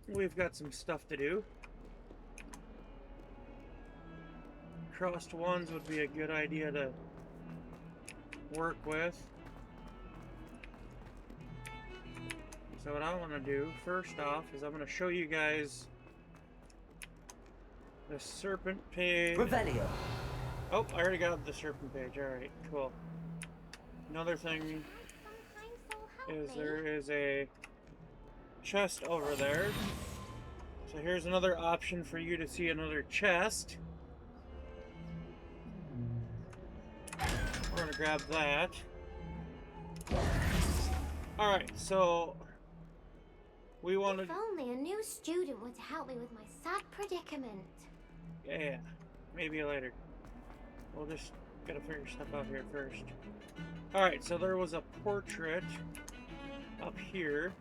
We've got some stuff to do. Crossed wands would be a good idea to work with. So what I want to do first off is I'm going to show you guys the serpent page. Revelio. Oh, I already got the serpent page. Alright, cool. Another thing is there is a chest over there. So here's another option for you to see another chest. We're gonna grab that. Alright, so we wanted... If only a new student would help me with my sad predicament. Yeah, maybe later. We'll just gotta figure stuff out here first. Alright, so there was a portrait up here.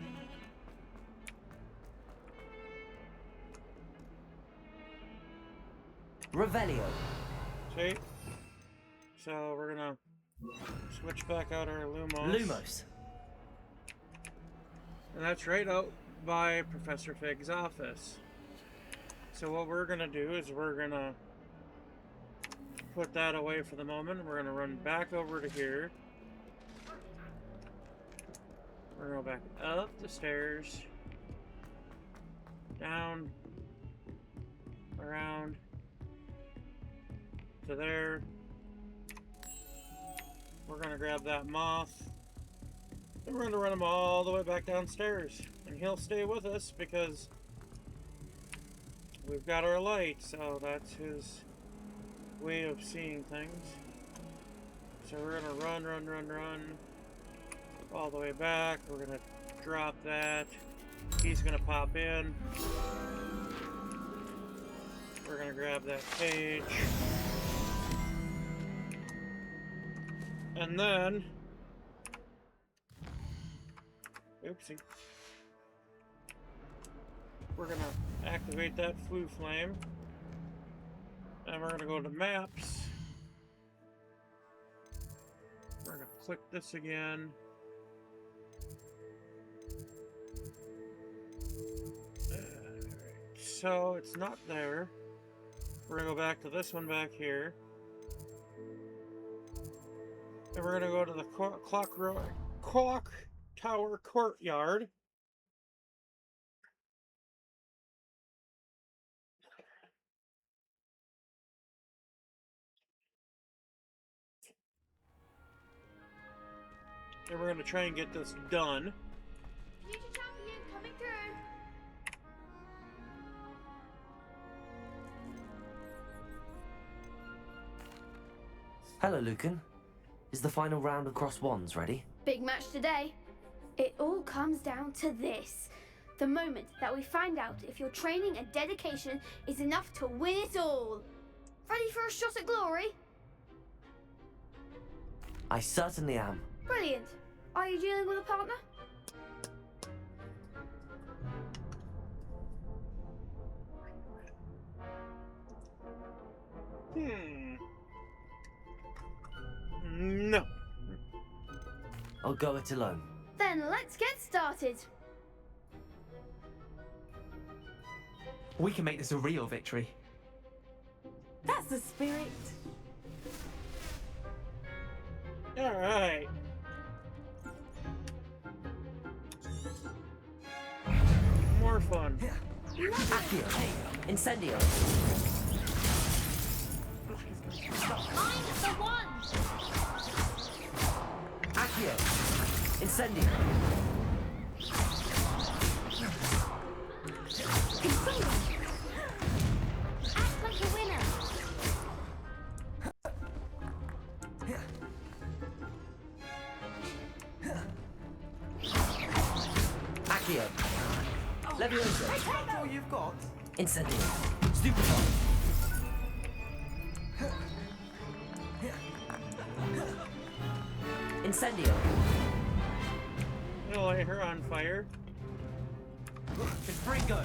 Revelio. See? So we're gonna switch back out our Lumos. Lumos. And that's right out by Professor Fig's office. So what we're gonna do is we're gonna put that away for the moment. We're gonna run back over to here. We're gonna go back up the stairs, down, around to there. We're gonna grab that moth, and we're gonna run him all the way back downstairs, and he'll stay with us because we've got our light, so that's his way of seeing things. So we're gonna run all the way back. We're gonna drop that. He's gonna pop in. We're gonna grab that page. And then, oopsie, we're gonna activate that flue flame, and we're gonna go to maps. We're gonna click this again, so it's not there. We're gonna go back to this one back here. And we're gonna go to the clock tower courtyard. And we're gonna try and get this done. Future champion coming through. Hello, Lucan. Is the final round across wands ready? Big match today. It all comes down to this. The moment that we find out if your training and dedication is enough to win it all. Ready for a shot at glory? I certainly am. Brilliant. Are you dealing with a partner? No. I'll go it alone. Then let's get started. We can make this a real victory. That's the spirit. All right. More fun. Accio. Incendio. Mind the one! Accio. Incendio. Act like a winner! Accio. Levioso. That's all you've got? Incendio. Stupefy. Incendio. Gonna light her on fire. Confringo.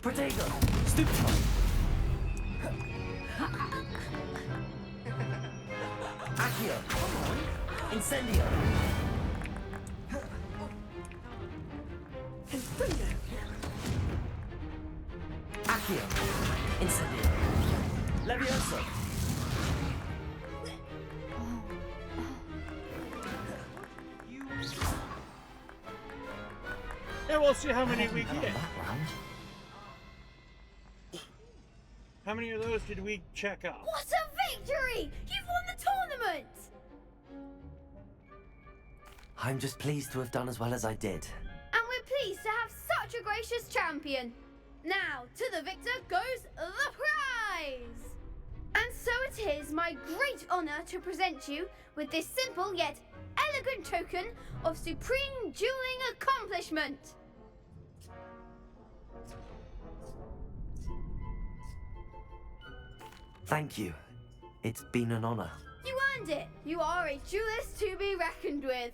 Protego. Stupefy. Accio. Incendio. Accio. Incendio. Levioso. Yeah, we'll see how many we get. How many of those did we check out? What a victory! You've won the tournament! I'm just pleased to have done as well as I did. And we're pleased to have such a gracious champion. Now, to the victor goes the prize! And so it is my great honor to present you with this simple yet elegant token of supreme dueling accomplishment. Thank you. It's been an honor. You earned it. You are a duelist to be reckoned with.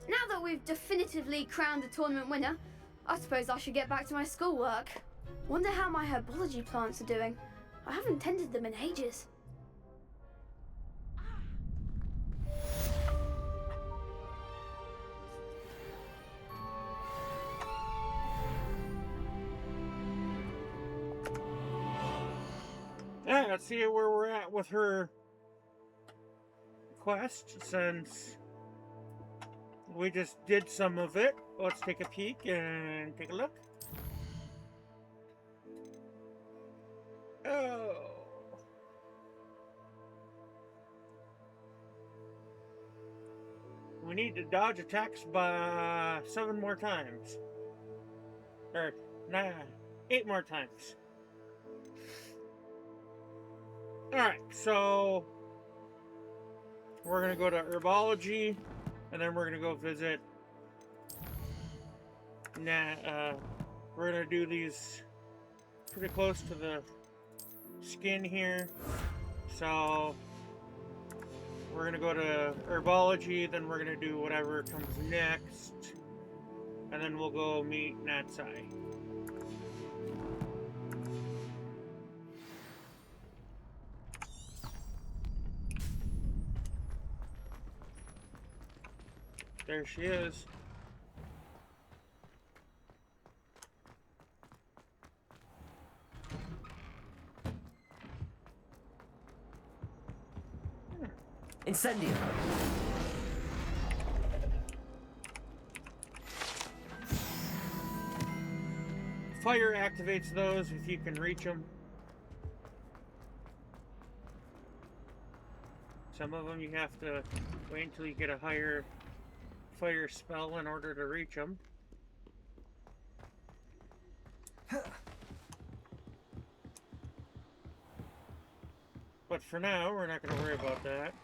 Now that we've definitively crowned a tournament winner, I suppose I should get back to my schoolwork. Wonder how my herbology plants are doing. I haven't tended them in ages. Yeah, let's see where we're at with her quest, since we just did some of it. Let's take a peek and take a look. Oh. We need to dodge attacks by 7 more times. Or, 8 more times. Alright, so we're going to go to herbology, and then we're going to go visit. We're going to do these pretty close to the skin here. So we're going to go to herbology, then we're going to do whatever comes next, and then we'll go meet Natsai. There she is. Incendio. Fire activates those if you can reach them. Some of them you have to wait until you get a higher fire spell in order to reach them. But for now, we're not going to worry about that.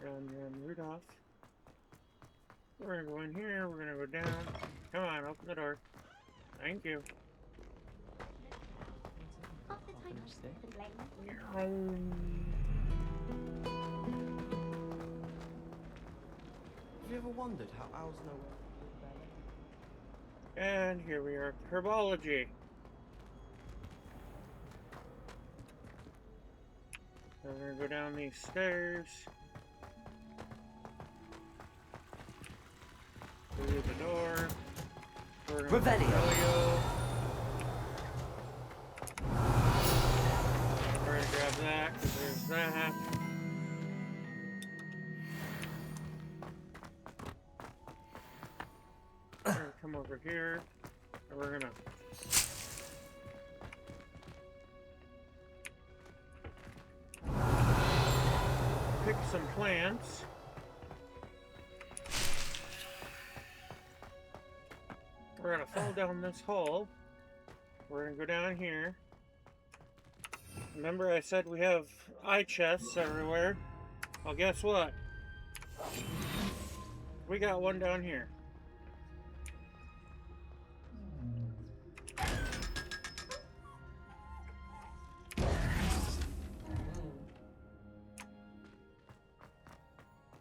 Run, Rudolph. We're gonna go in here, we're gonna go down. Come on, open the door. Thank you. Have you ever wondered how owls know where? And here we are, herbology. So we're gonna go down these stairs. Through the door. We're gonna Revelio. We're gonna grab that, because there's that. We're gonna come over here, and we're gonna pick some plants. We're gonna fall down this hole. We're gonna go down here. Remember I said we have eye chests everywhere? Well, guess what? We got one down here.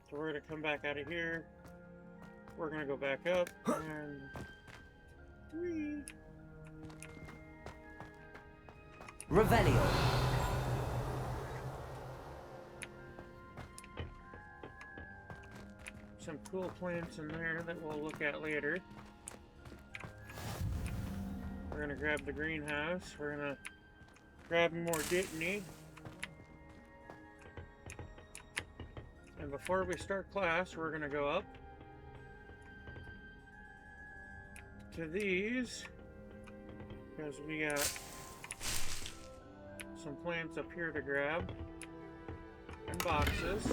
So we're gonna come back out of here. We're gonna go back up and whee. Revelio. Some cool plants in there that we'll look at later. We're gonna grab the greenhouse. We're gonna grab more Dittany. And before we start class, we're gonna go up to these, because we got some plants up here to grab, and boxes.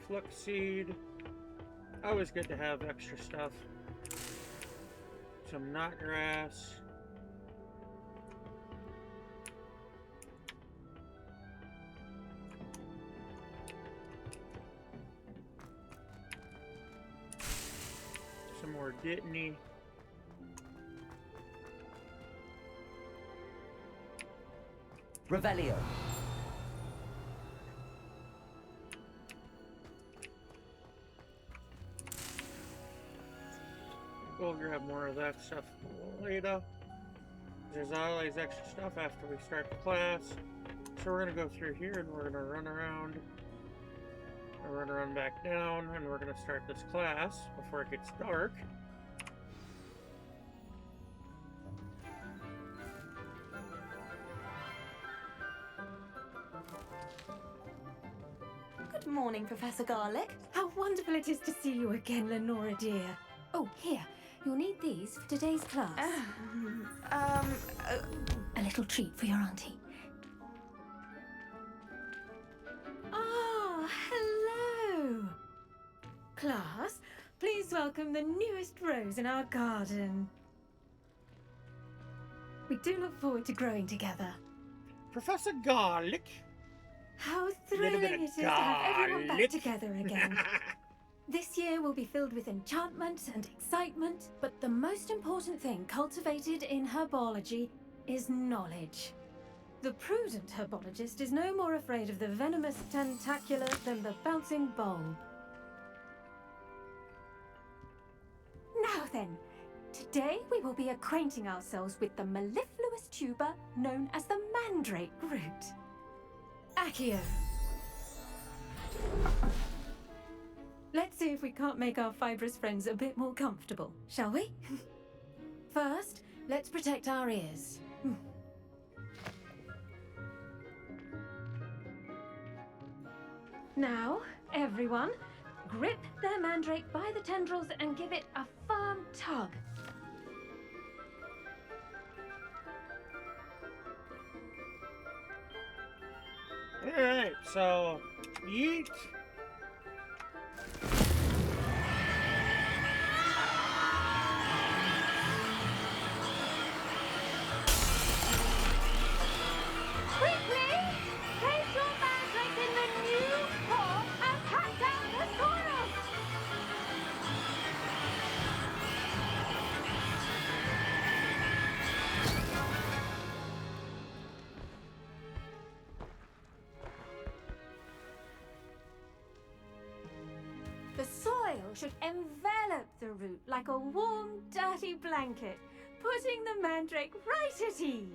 Flick seed. Always good to have extra stuff. Some knotgrass. Some more Dittany. Revelio. We'll grab more of that stuff later. There's always extra stuff after we start the class. So we're gonna go through here and we're gonna run around. And we're gonna run back down and we're gonna start this class before it gets dark. Good morning, Professor Garlick. How wonderful it is to see you again, Lenora dear. Oh, here. You'll need these for today's class. A little treat for your auntie. Ah, hello. Class, please welcome the newest rose in our garden. We do look forward to growing together. Professor Garlick. How Little thrilling bit it of is to have everyone back garlic. together again. This year will be filled with enchantment and excitement, but the most important thing cultivated in herbology is knowledge. The prudent herbologist is no more afraid of the venomous tentacular than the bouncing bulb. Now then, today we will be acquainting ourselves with the mellifluous tuber known as the mandrake root. Accio. Let's see if we can't make our fibrous friends a bit more comfortable, shall we? First, let's protect our ears. Now, everyone, grip their mandrake by the tendrils and give it a firm tug. Alright, so yeet. Quickly! Place your mandrake in the new pot and cut down the soil! The soil should envelop the root like a warm, dirty blanket, putting the mandrake right at ease.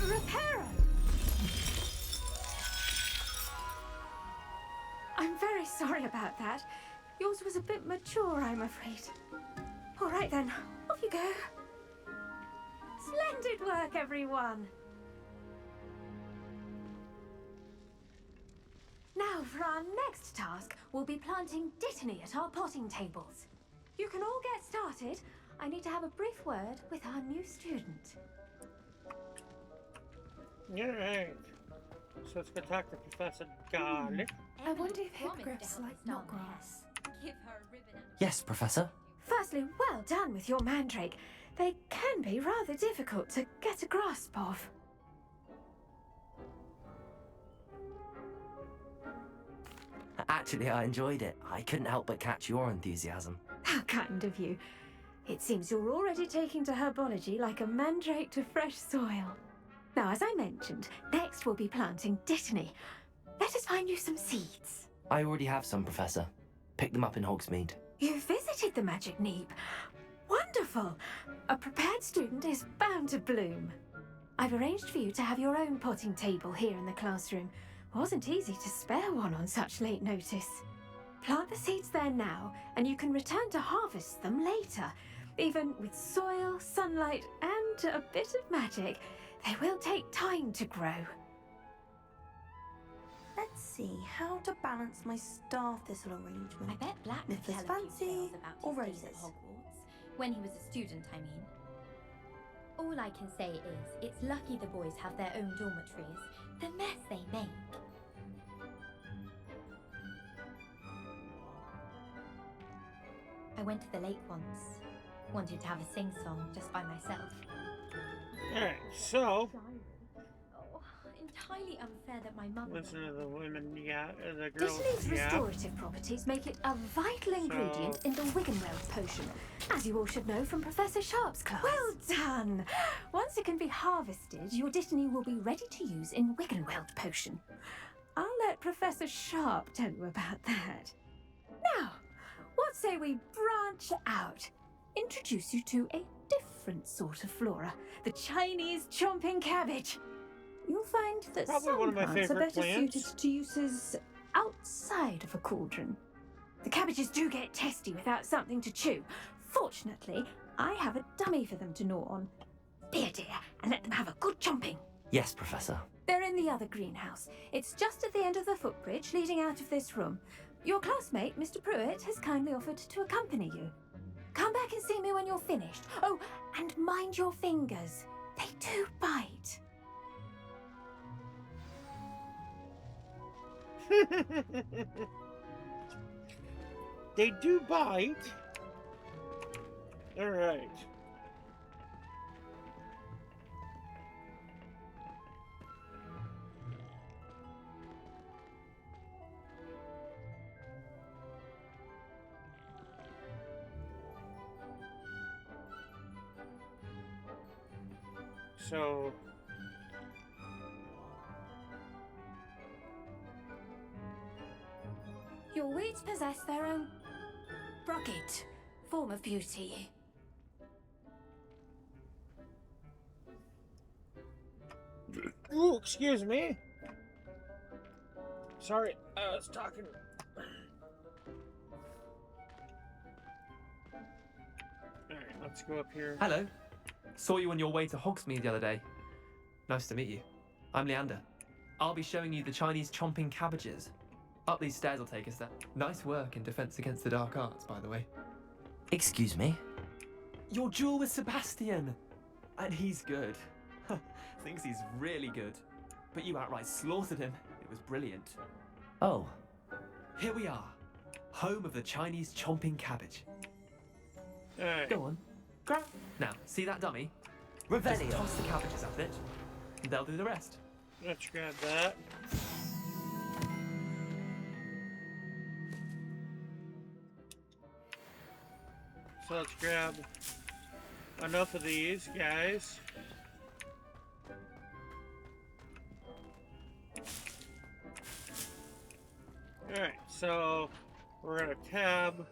Reparo! I'm very sorry about that. Yours was a bit mature, I'm afraid. All right then, off you go. Splendid work, everyone. Now, for our next task, we'll be planting Dittany at our potting tables. You can all get started. I need to have a brief word with our new student. Alright. So let's go talk to Professor Garlic. I wonder if hippogriffs like knotgrass. Give her a ribbon and Yes, Professor. Firstly, well done with your mandrake. They can be rather difficult to get a grasp of. Actually, I enjoyed it. I couldn't help but catch your enthusiasm. How kind of you. It seems you're already taking to herbology like a mandrake to fresh soil. Now, as I mentioned, next we'll be planting Dittany. Let us find you some seeds. I already have some, Professor. Picked them up in Hogsmeade. You visited the Magic Neep. Wonderful! A prepared student is bound to bloom. I've arranged for you to have your own potting table here in the classroom. Wasn't easy to spare one on such late notice. Plant the seeds there now, and you can return to harvest them later. Even with soil, sunlight, and a bit of magic, they will take time to grow. Let's see how to balance my star thistle arrangement. I bet Black could Mythos tell a few fancy tales about or his days roses. at Hogwarts. When he was a student, I mean. All I can say is, it's lucky the boys have their own dormitories. The mess they make. I went to the lake once. Wanted to have a sing-song just by myself. Alright, so Oh, entirely unfair that my mum... listen to the women, the girls. Dittany's restorative properties make it a vital ingredient in the Wiggenweld potion, as you all should know from Professor Sharp's class. Well done! Once it can be harvested, your Dittany will be ready to use in Wiggenweld potion. I'll let Professor Sharp tell you about that. Now, what say we branch out? Introduce you to a different sort of flora, the Chinese chomping cabbage. You'll find that Probably some one of my plants are favorite better plants. suited to uses outside of a cauldron. The cabbages do get testy without something to chew. Fortunately, I have a dummy for them to gnaw on. Be a dear and let them have a good chomping. Yes, Professor. They're in the other greenhouse. It's just at the end of the footbridge leading out of this room. Your classmate, Mr. Pruitt, has kindly offered to accompany you. Come back and see me when you're finished. Oh, and mind your fingers. They do bite. They do bite. Alright. So Your weeds possess their own rugged form of beauty. ooh, excuse me. Sorry, I was talking. Alright, let's go up here. Hello. Saw you on your way to Hogsmeade the other day. Nice to meet you. I'm Leander. I'll be showing you the Chinese chomping cabbages. Up these stairs will take us there. Nice work in Defense Against the Dark Arts, by the way. Excuse me? Your duel with Sebastian! And he's good. Thinks he's really good. But you outright slaughtered him. It was brilliant. Oh. Here we are. Home of the Chinese chomping cabbage. Alright. Go on. Grab. Now, see that dummy? Revelio. Just toss the cabbages at it. And they'll do the rest. Let's grab that. So let's grab enough of these guys. Alright, so we're gonna tab,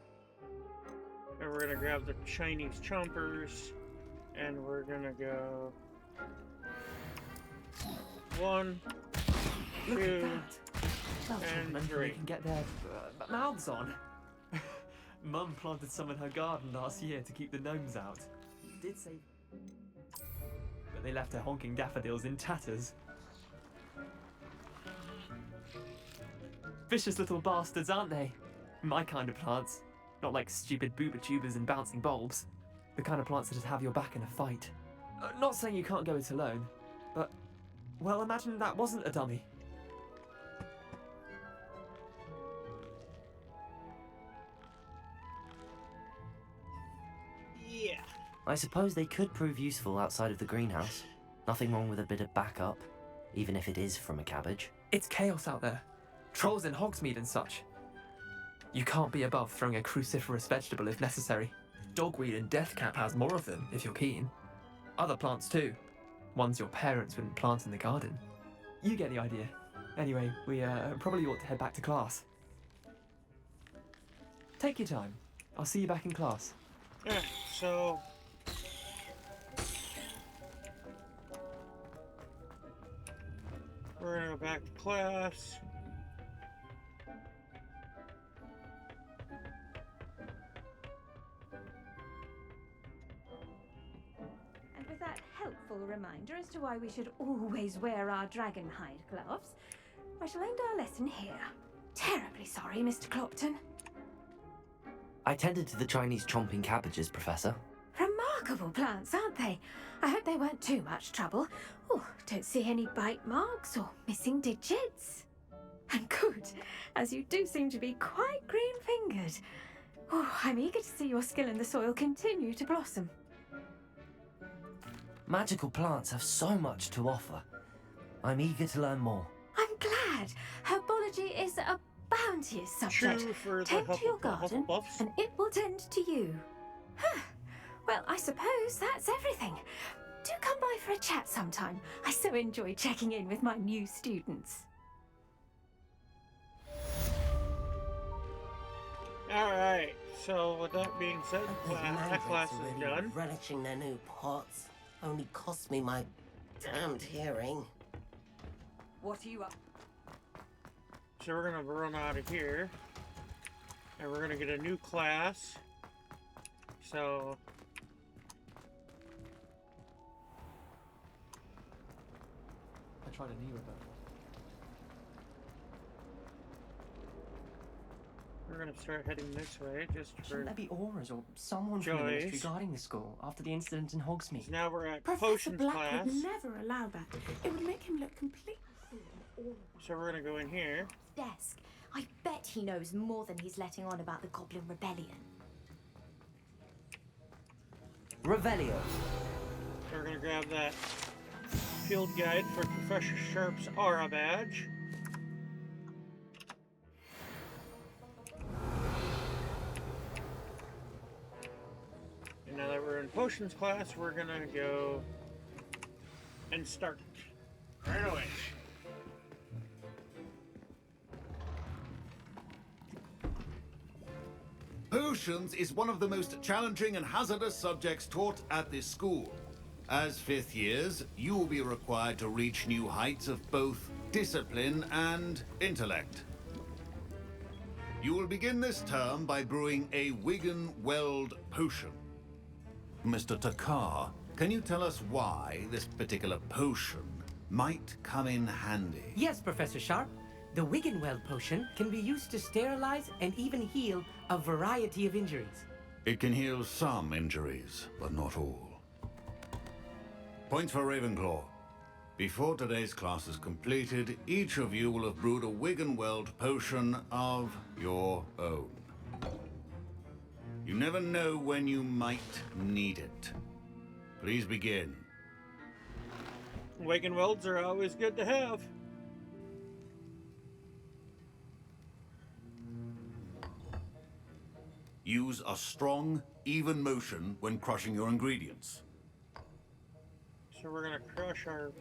and we're gonna grab the Chinese chompers, and we're gonna go 1, 2, and They 3. can get their mouths on. Mum planted some in her garden last year to keep the gnomes out. Did say, but they left her honking daffodils in tatters. Vicious little bastards, aren't they? My kind of plants. Not like stupid booba tubers and bouncing bulbs. The kind of plants that just have your back in a fight. Not saying you can't go it alone, but, well, imagine that wasn't a dummy. Yeah. I suppose they could prove useful outside of the greenhouse. Nothing wrong with a bit of backup, even if it is from a cabbage. It's chaos out there. Trolls in Hogsmeade and such. You can't be above throwing a cruciferous vegetable if necessary. Dogweed and deathcap has more of them, if you're keen. Other plants too. Ones your parents wouldn't plant in the garden. You get the idea. Anyway, we probably ought to head back to class. Take your time. I'll see you back in class. Alright, so we're gonna go back to class. And with that helpful reminder as to why we should always wear our dragon hide gloves, I shall end our lesson here. Terribly sorry, Mr. Clopton. I tended to the Chinese chomping cabbages, Professor. Remarkable plants, aren't they? I hope they weren't too much trouble. Oh, don't see any bite marks or missing digits. And good, as you do seem to be quite green-fingered. Oh, I'm eager to see your skill in the soil continue to blossom. Magical plants have so much to offer. I'm eager to learn more. I'm glad. Herbology is a bounteous subject. True for the Tend to your garden, Hufflepuffs. and it will tend to you. Well, I suppose that's everything. Do come by for a chat sometime. I so enjoy checking in with my new students. Alright, so with that being said, that class is really done. relishing their new pots. Only cost me my damned hearing. What are you up? So we're gonna run out of here, and we're gonna get a new class. So I tried a new river. we're gonna start heading this way, just for Shouldn't there be auras or someone from the Joyce. ministry guarding the school after the incident in Hogsmeade? Now we're at Professor potions Black class. would never allow that. It would make him look completely... So we're gonna go in here. Desk. I bet he knows more than he's letting on about the Goblin Rebellion. Revelio. We're gonna grab that field guide for Professor Sharp's aura badge. And now that we're in potions class, we're gonna go and start right away. Potions is one of the most challenging and hazardous subjects taught at this school. As fifth years, you will be required to reach new heights of both discipline and intellect. You will begin this term by brewing a Wigan-Weld potion. Mr. Takar, can you tell us why this particular potion might come in handy? Yes, Professor Sharp. The Wigan-Weld potion can be used to sterilize and even heal a variety of injuries. It can heal some injuries, but not all. Points for Ravenclaw. Before today's class is completed, each of you will have brewed a Wigan-Weld potion of your own. You never know when you might need it. Please begin. Wigan-Welds are always good to have. Use a strong, even motion when crushing your ingredients. So we're gonna crush our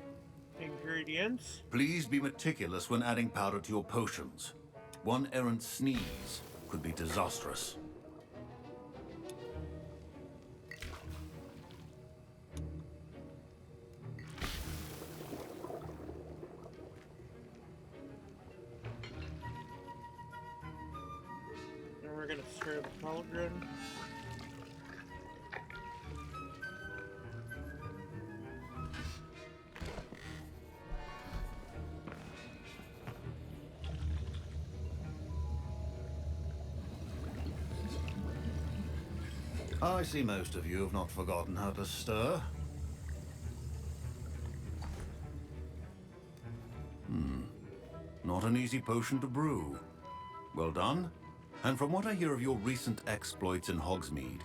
ingredients. Please be meticulous when adding powder to your potions. One errant sneeze could be disastrous. Then we're gonna stir the cauldron. I see most of you have not forgotten how to stir. Not an easy potion to brew. Well done. And from what I hear of your recent exploits in Hogsmeade,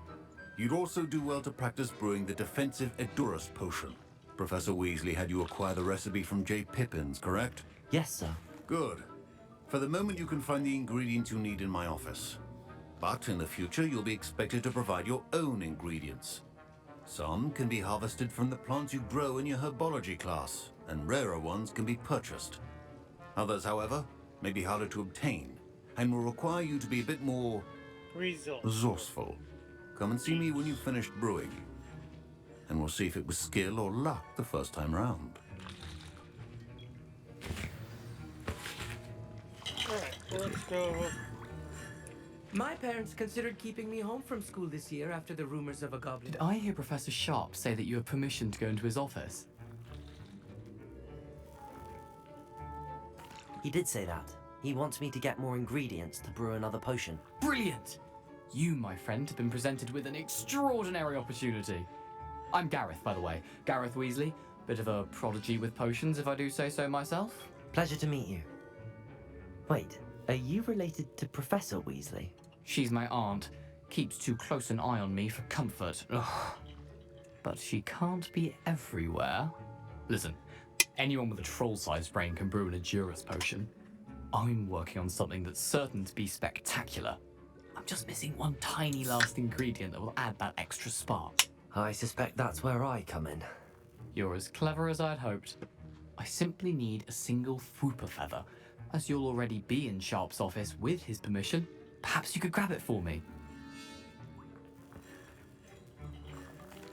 you'd also do well to practice brewing the defensive Edurus potion. Professor Weasley had you acquire the recipe from J. Pippin's, correct? Yes, sir. Good. For the moment, you can find the ingredients you need in my office. But in the future, you'll be expected to provide your own ingredients. Some can be harvested from the plants you grow in your herbology class, and rarer ones can be purchased. Others, however, may be harder to obtain, and will require you to be a bit more resourceful. Come and see me when you've finished brewing, and we'll see if it was skill or luck the first time round. Alright, let's go. My parents considered keeping me home from school this year after the rumors of a goblin. Did I hear Professor Sharp say that you have permission to go into his office? He did say that. He wants me to get more ingredients to brew another potion. Brilliant! You, my friend, have been presented with an extraordinary opportunity. I'm Gareth, by the way. Gareth Weasley. Bit of a prodigy with potions, if I do say so myself. Pleasure to meet you. Wait, are you related to Professor Weasley? She's my aunt. Keeps too close an eye on me for comfort. Ugh. But she can't be everywhere. Listen, anyone with a troll-sized brain can brew an Edurus potion. I'm working on something that's certain to be spectacular. I'm just missing one tiny last ingredient that will add that extra spark. I suspect that's where I come in. You're as clever as I'd hoped. I simply need a single Fwooper feather. As you'll already be in Sharp's office with his permission, perhaps you could grab it for me.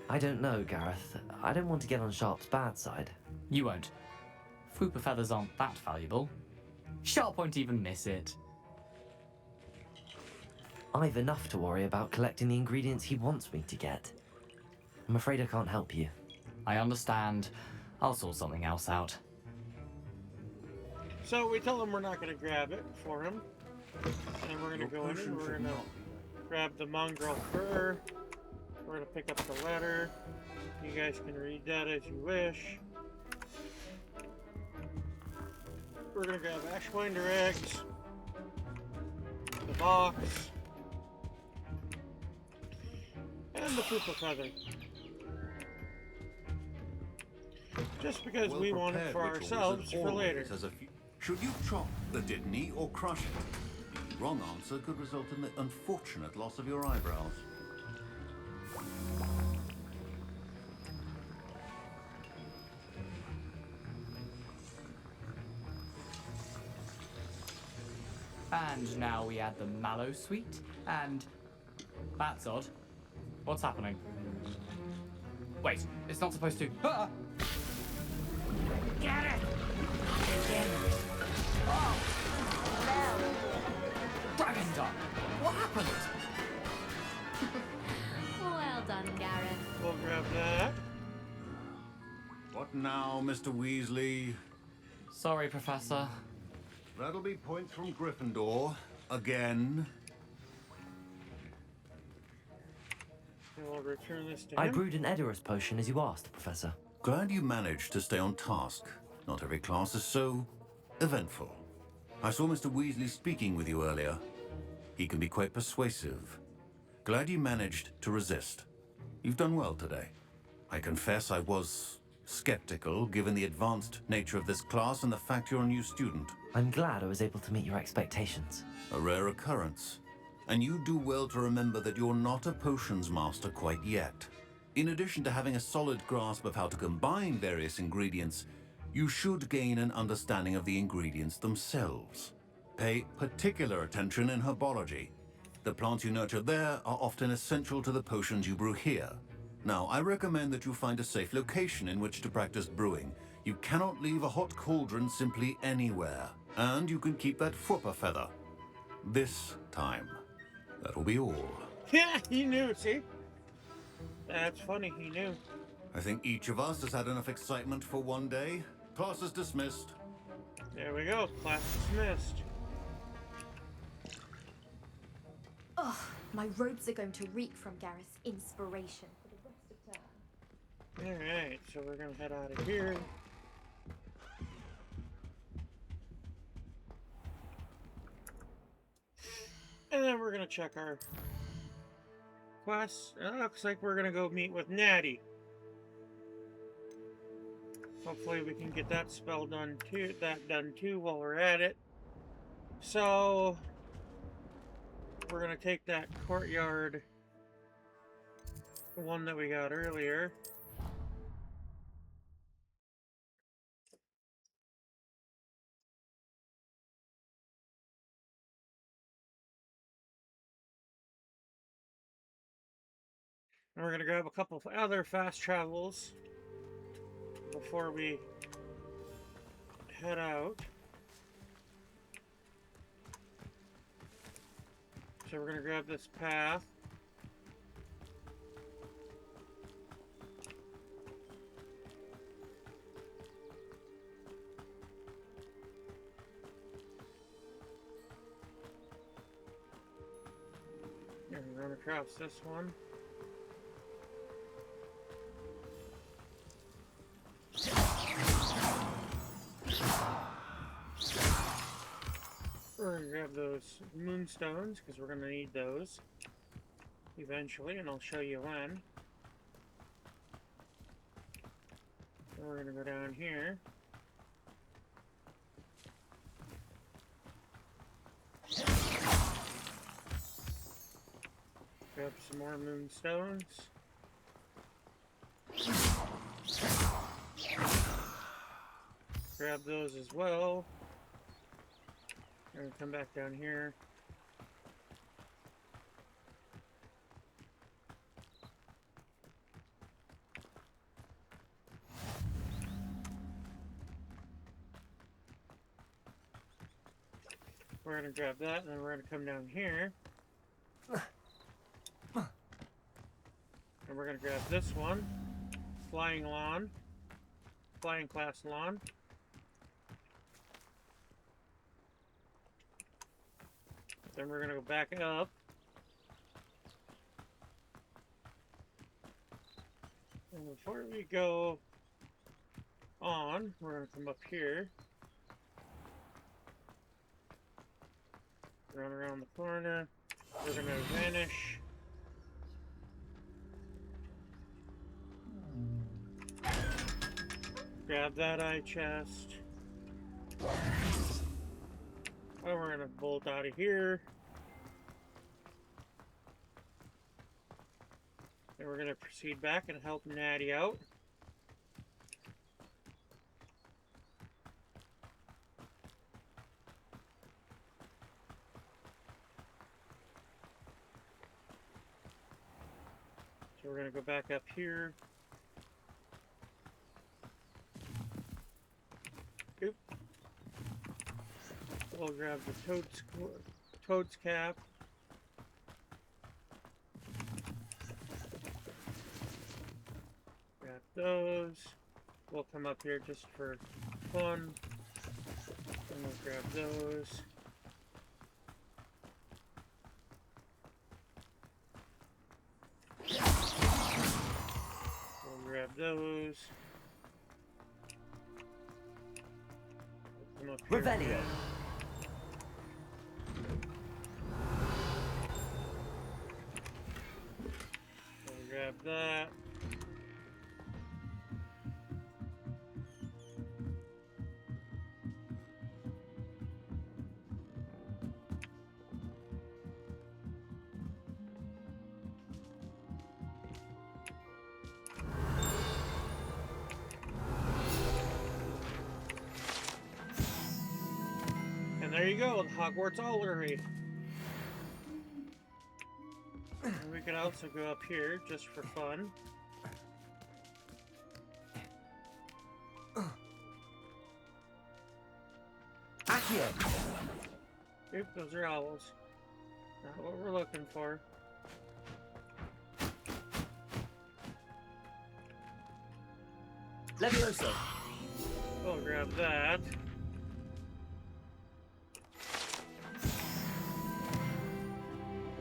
I don't know, Gareth. I don't want to get on Sharp's bad side. You won't. Fwooper feathers aren't that valuable. Sharp won't even miss it. I've enough to worry about collecting the ingredients he wants me to get. I'm afraid I can't help you. I understand. I'll sort something else out. So we tell him we're not going to grab it for him. And we're going to go in and we're going to grab the mongrel fur. We're going to pick up the letter. You guys can read that as you wish. We're going to grab Ashwinder eggs. The box. And the Fwooper feather. Just because we want it for ourselves for later. Should you chop the Didney or crush it? The wrong answer could result in the unfortunate loss of your eyebrows. And now we add the mallow sweet, and... That's odd. What's happening? Wait, it's not supposed to. Ah! Get it! Dragon Dog! What happened? Well done, Gareth. We'll grab that. What now, Mr. Weasley? Sorry, Professor. That'll be points from Gryffindor. Again. We'll return this to I him. brewed an Edorus potion as you asked, Professor. Glad you managed to stay on task. Not every class is so eventful. I saw Mr. Weasley speaking with you earlier. He can be quite persuasive. Glad you managed to resist. You've done well today. I confess I was skeptical, given the advanced nature of this class and the fact you're a new student. I'm glad I was able to meet your expectations. A rare occurrence. And you do well to remember that you're not a potions master quite yet. In addition to having a solid grasp of how to combine various ingredients, you should gain an understanding of the ingredients themselves. Pay particular attention in herbology. The plants you nurture there are often essential to the potions you brew here. Now, I recommend that you find a safe location in which to practice brewing. You cannot leave a hot cauldron simply anywhere. And you can keep that Fwooper feather. This time. That'll be all. Yeah, he knew, see? That's funny, he knew. I think each of us has had enough excitement for one day. Class is dismissed. There we go, class dismissed. Ugh, my robes are going to reek from Gareth's inspiration for the rest of term. Alright, so we're gonna head out of here. And then we're gonna check our quests. It looks like we're gonna go meet with Natty. Hopefully we can get that spell done too, while we're at it. So we're gonna take that courtyard, the one that we got earlier. And we're gonna grab a couple of other fast travels before we head out. So we're gonna grab this path. And run across this one. We're going to grab those moonstones, because we're going to need those eventually, and I'll show you when. Then we're going to go down here. Grab some more moonstones. Grab those as well. And come back down here. We're going to grab that, and then we're going to come down here. And we're going to grab this one. Flying class lawn. Then we're going to go back up. And before we go on, we're going to come up here. Run around the corner. We're going to vanish. Grab that eye chest. And we're going to bolt out of here. And we're going to proceed back and help Natty out. So we're going to go back up here. We'll grab the toad's cap. Grab those. We'll come up here just for fun. And we'll grab those. We'll grab those. We'll come up here. Revelio. We'll grab that. And there you go, the Hogwarts Orrery. And we could also go up here just for fun. Accio. Oop, those are owls. Not what we're looking for. Levioso. We'll grab that.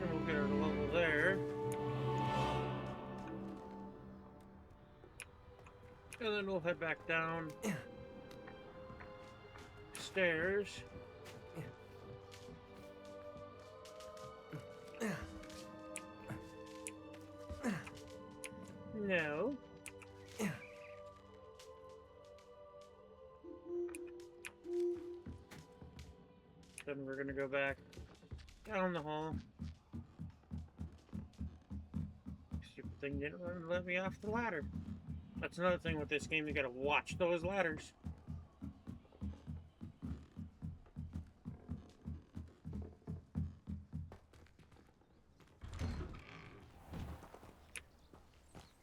And we'll get our level there. And then we'll head back down stairs. No. Then we're gonna go back down the hall. Stupid thing didn't let me off the ladder. That's another thing with this game, you gotta watch those ladders.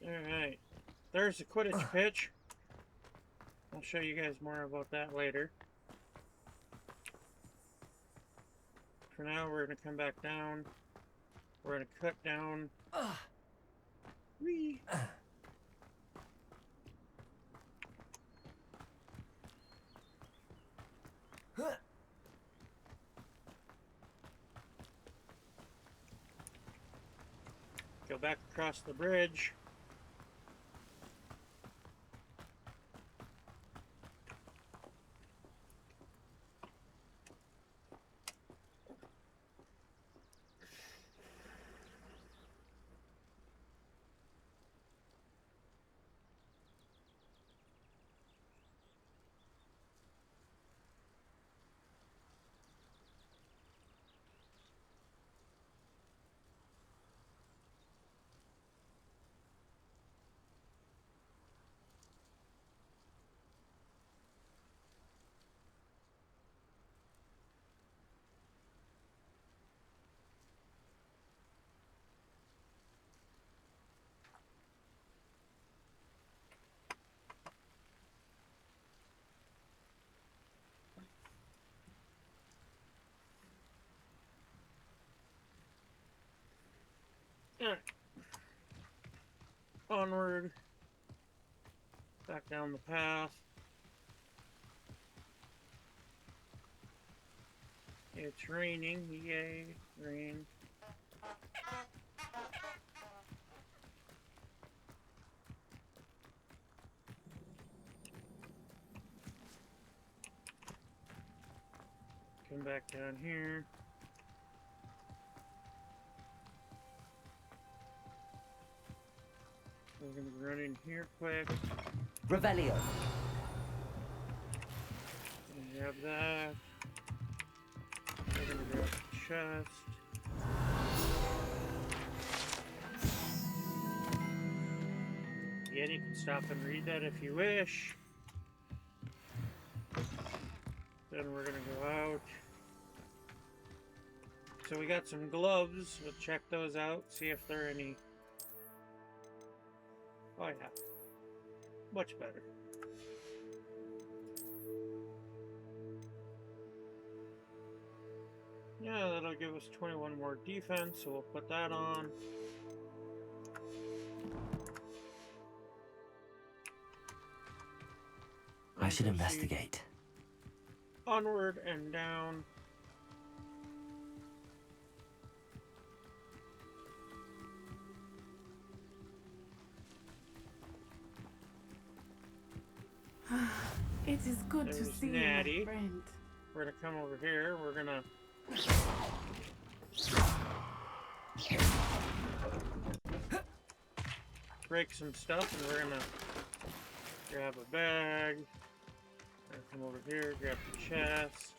Alright. There's the Quidditch pitch. I'll show you guys more about that later. For now, we're going to come back down. We're going to cut down. Whee! Go back across the bridge. Alright. Onward. Back down the path. It's raining. Yay, rain. Come back down here. We're gonna run in here quick. Revelio. Grab that. We're gonna grab the chest. Again, you can stop and read that if you wish. Then we're gonna go out. So we got some gloves. We'll check those out, see if there are any. Oh yeah. Much better. Yeah, that'll give us 21 more defense, so we'll put that on. I should investigate. Onward and down. It is good to There's see Natty. you, my friend. We're gonna come over here. We're gonna break some stuff, and we're gonna grab a bag. We're gonna come over here, grab the chest.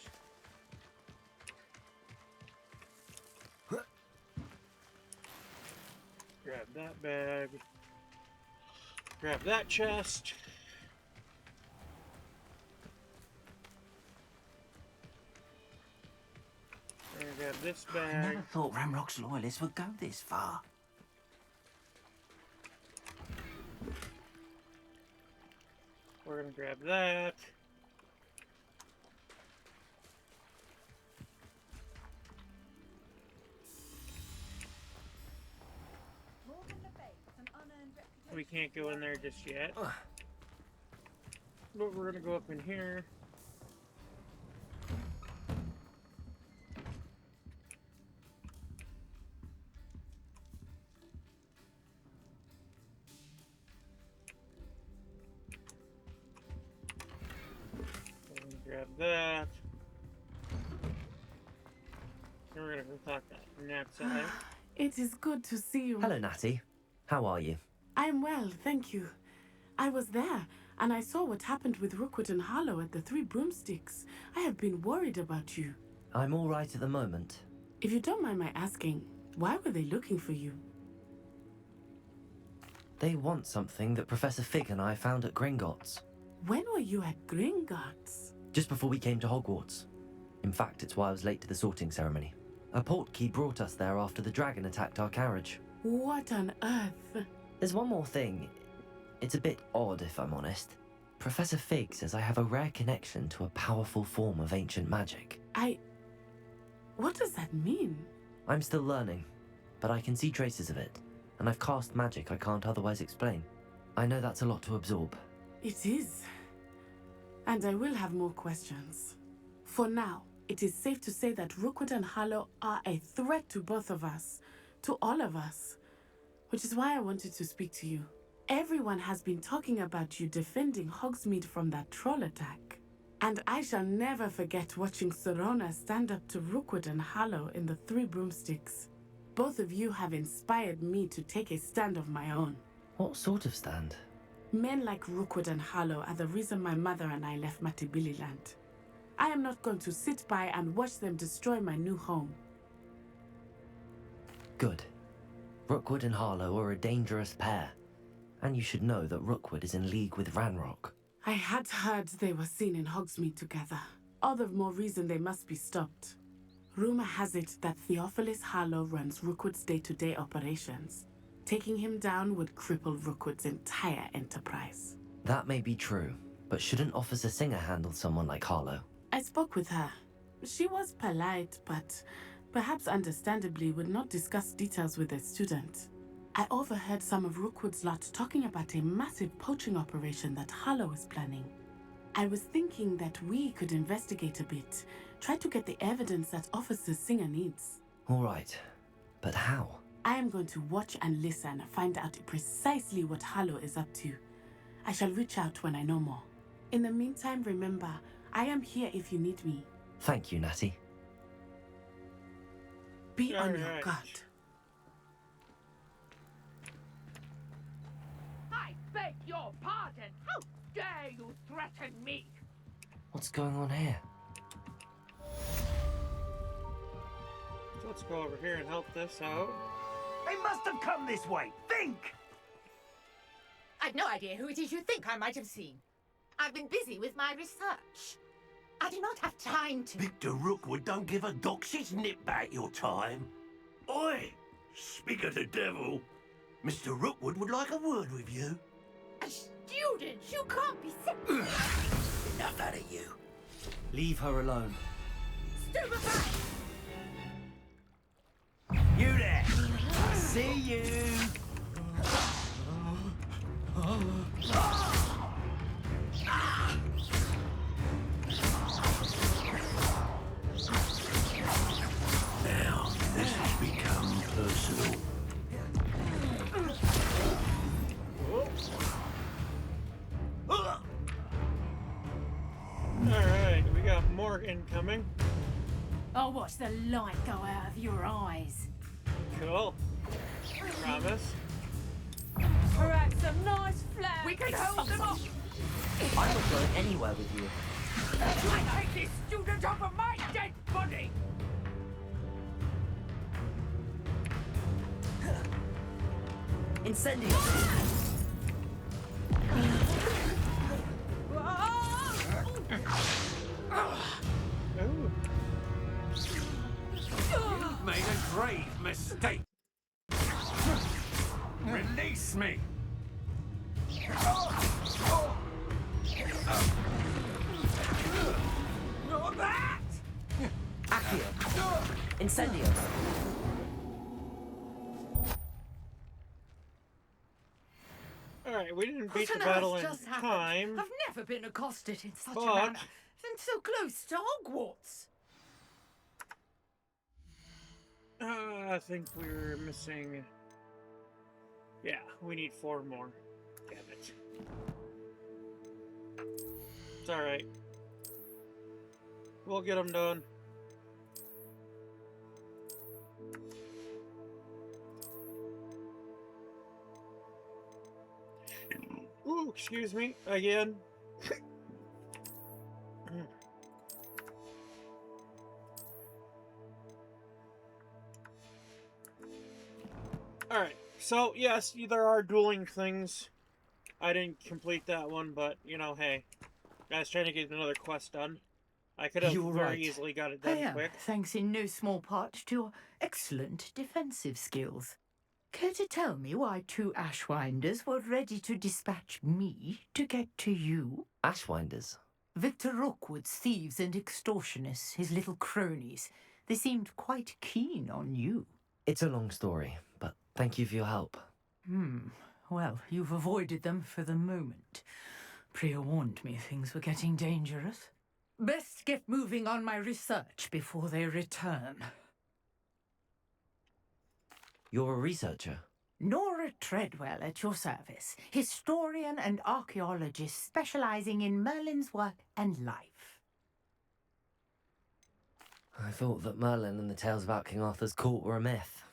Grab that bag. Grab that chest. We're gonna grab this I bag. never thought Ramrock's loyalists would go this far. We're gonna grab that. We can't go in there just yet. But we're gonna go up in here. We're gonna grab that. And we're gonna go talk that Nat's eye. It is good to see you. Hello, Natty. How are you? I'm well, thank you. I was there, and I saw what happened with Rookwood and Harlow at the Three Broomsticks. I have been worried about you. I'm all right at the moment. If you don't mind my asking, why were they looking for you? They want something that Professor Fig and I found at Gringotts. When were you at Gringotts? Just before we came to Hogwarts. In fact, it's why I was late to the sorting ceremony. A portkey brought us there after the dragon attacked our carriage. What on earth? There's one more thing. It's a bit odd, if I'm honest. Professor Fig says I have a rare connection to a powerful form of ancient magic. What does that mean? I'm still learning, but I can see traces of it, and I've cast magic I can't otherwise explain. I know that's a lot to absorb. It is. And I will have more questions. For now, it is safe to say that Rookwood and Harlow are a threat to both of us, to all of us, which is why I wanted to speak to you. Everyone has been talking about you defending Hogsmeade from that troll attack. And I shall never forget watching Sorona stand up to Rookwood and Harlow in the Three Broomsticks. Both of you have inspired me to take a stand of my own. What sort of stand? Men like Rookwood and Harlow are the reason my mother and I left Matibili-land. I am not going to sit by and watch them destroy my new home. Good. Rookwood and Harlow are a dangerous pair. And you should know that Rookwood is in league with Ranrock. I had heard they were seen in Hogsmeade together. All the more reason they must be stopped. Rumor has it that Theophilus Harlow runs Rookwood's day-to-day operations. Taking him down would cripple Rookwood's entire enterprise. That may be true, but shouldn't Officer Singer handle someone like Harlow? I spoke with her. She was polite, but perhaps understandably would not discuss details with a student. I overheard some of Rookwood's lot talking about a massive poaching operation that Harlow is planning. I was thinking that we could investigate a bit, try to get the evidence that Officer Singer needs. All right, but how? I am going to watch and listen, find out precisely what Harlow is up to. I shall reach out when I know more. In the meantime, remember, I am here if you need me. Thank you, Natty. Be on your guard. I beg your pardon! How dare you threaten me? What's going on here? So let's go over here and help this out. They must have come this way! Think! I've no idea who it is you think I might have seen. I've been busy with my research. I do not have time to... Victor Rookwood don't give a doxy's nip back your time. Oi! Speak of the devil. Mr. Rookwood would like a word with you. A student? You can't be sick. Enough out of you. Leave her alone. Stupefy! see you. Now, this has become personal. Alright, we got more incoming. I'll watch the light go out of your eyes. Cool. Promise. Perhaps some nice flowers. We can hold them off. I'm not going anywhere with you. I take this student off of my dead body. Incendio! You've made a grave mistake. Release me. Not that! Accio! Incendio! Alright, we didn't beat What the on battle earth in just happened? time. I've never been accosted in such a But- manner. And so close to Hogwarts. I think we were missing... Yeah, we need 4 more. Damn it. It's alright. We'll get them done. Ooh, excuse me, again. Alright, so yes, there are dueling things. I didn't complete that one, but, you know, hey. I was trying to get another quest done. I could have You're very right. easily got it I done am, quick. thanks in no small part to your excellent defensive skills. Care to tell me why 2 Ashwinders were ready to dispatch me to get to you? Ashwinders? Victor Rookwood's thieves and extortionists, his little cronies. They seemed quite keen on you. It's a long story, but thank you for your help. Well, you've avoided them for the moment. Priya warned me things were getting dangerous. Best get moving on my research before they return. You're a researcher? Nora Treadwell at your service, historian and archaeologist specializing in Merlin's work and life. I thought that Merlin and the tales about King Arthur's court were a myth.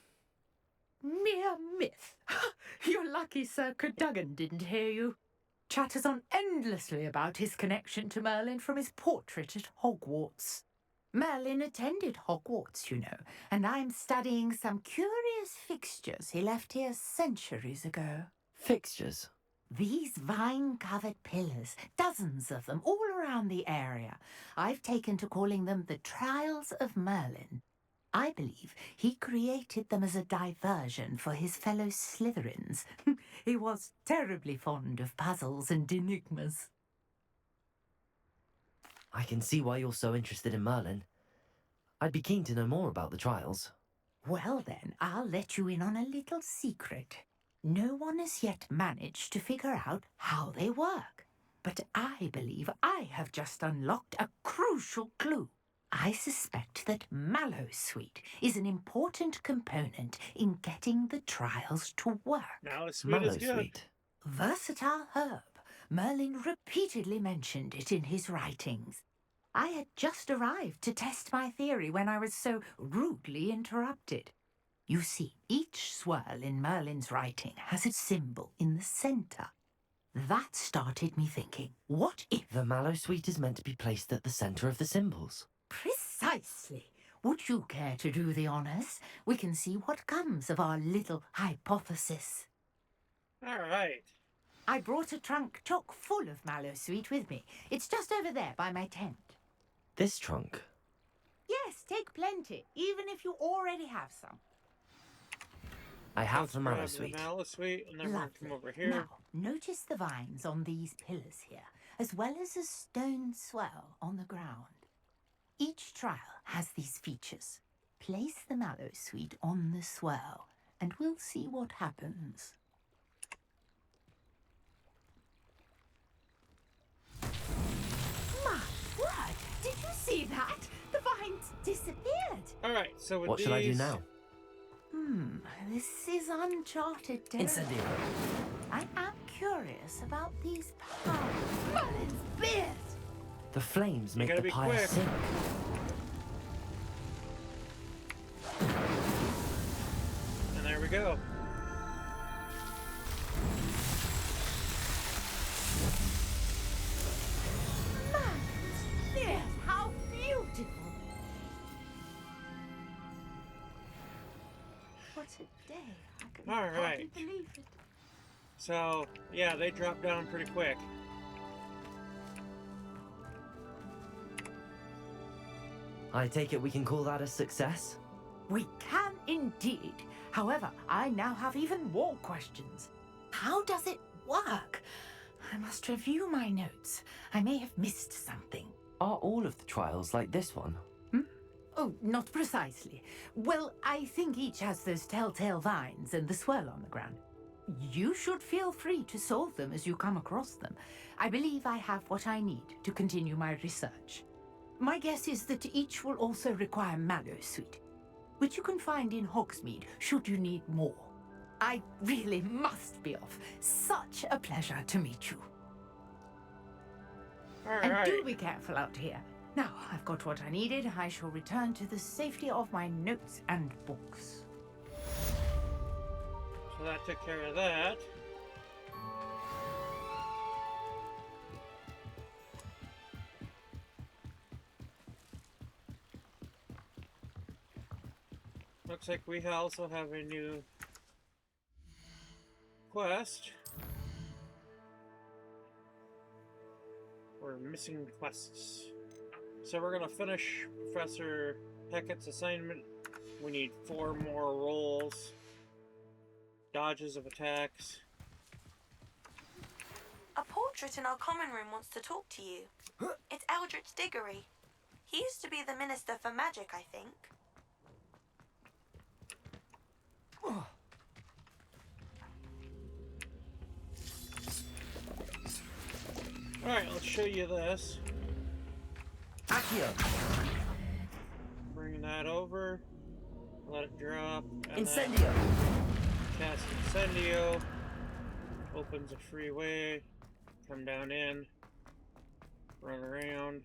Mere myth. You're lucky Sir Cadogan didn't hear you. Chatters on endlessly about his connection to Merlin from his portrait at Hogwarts. Merlin attended Hogwarts, you know, and I'm studying some curious fixtures he left here centuries ago. Fixtures? These vine-covered pillars, dozens of them, all around the area. I've taken to calling them the Trials of Merlin. I believe he created them as a diversion for his fellow Slytherins. He was terribly fond of puzzles and enigmas. I can see why you're so interested in Merlin. I'd be keen to know more about the trials. Well then, I'll let you in on a little secret. No one has yet managed to figure out how they work. But I believe I have just unlocked a crucial clue. I suspect that Mallowsweet is an important component in getting the trials to work. Mallowsweet is good. Versatile herb. Merlin repeatedly mentioned it in his writings. I had just arrived to test my theory when I was so rudely interrupted. You see, each swirl in Merlin's writing has a symbol in the centre. That started me thinking, what if... The Mallowsweet is meant to be placed at the centre of the symbols. Precisely. Would you care to do the honours? We can see what comes of our little hypothesis. All right. I brought a trunk chock full of Mallowsweet with me. It's just over there by my tent. This trunk? Yes, take plenty, even if you already have some. I have the Grab Mallowsweet. The Mallowsweet, and then we're going to come over here. Now, notice the vines on these pillars here, as well as a stone swell on the ground. Each trial has these features. Place the Mallowsweet on the swirl. and we'll see what happens. My word! Did you see that? The vines disappeared. Alright, so with What should I do now? This is uncharted territory. Incendio. I am curious about these powers. Merlin's beard! The flames make gotta the be pyre quick. sink. And there we go. Merlin's beard! How beautiful! What a day. I can All right. hardly believe it. So, yeah, they dropped down pretty quick. I take it we can call that a success? We can indeed. However, I now have even more questions. How does it work? I must review my notes. I may have missed something. Are all of the trials like this one? Oh, not precisely. Well, I think each has those telltale vines and the swirl on the ground. You should feel free to solve them as you come across them. I believe I have what I need to continue my research. My guess is that each will also require Mallow Sweet, which you can find in Hogsmeade should you need more. I really must be off. Such a pleasure to meet you. And do be careful out here. Now, I've got what I needed. I shall return to the safety of my notes and books. So that took care of that. Looks like we also have a new quest. We're missing quests. So we're gonna finish Professor Hecat's assignment. We need 4 more rolls. Dodges of attacks. A portrait in our common room wants to talk to you. It's Eldritch Diggory. He used to be the Minister for Magic, I think. Alright, let's show you this. Accio. Bring that over. Let it drop. And Incendio. then cast Incendio. Opens a free way. Come down in. Run around.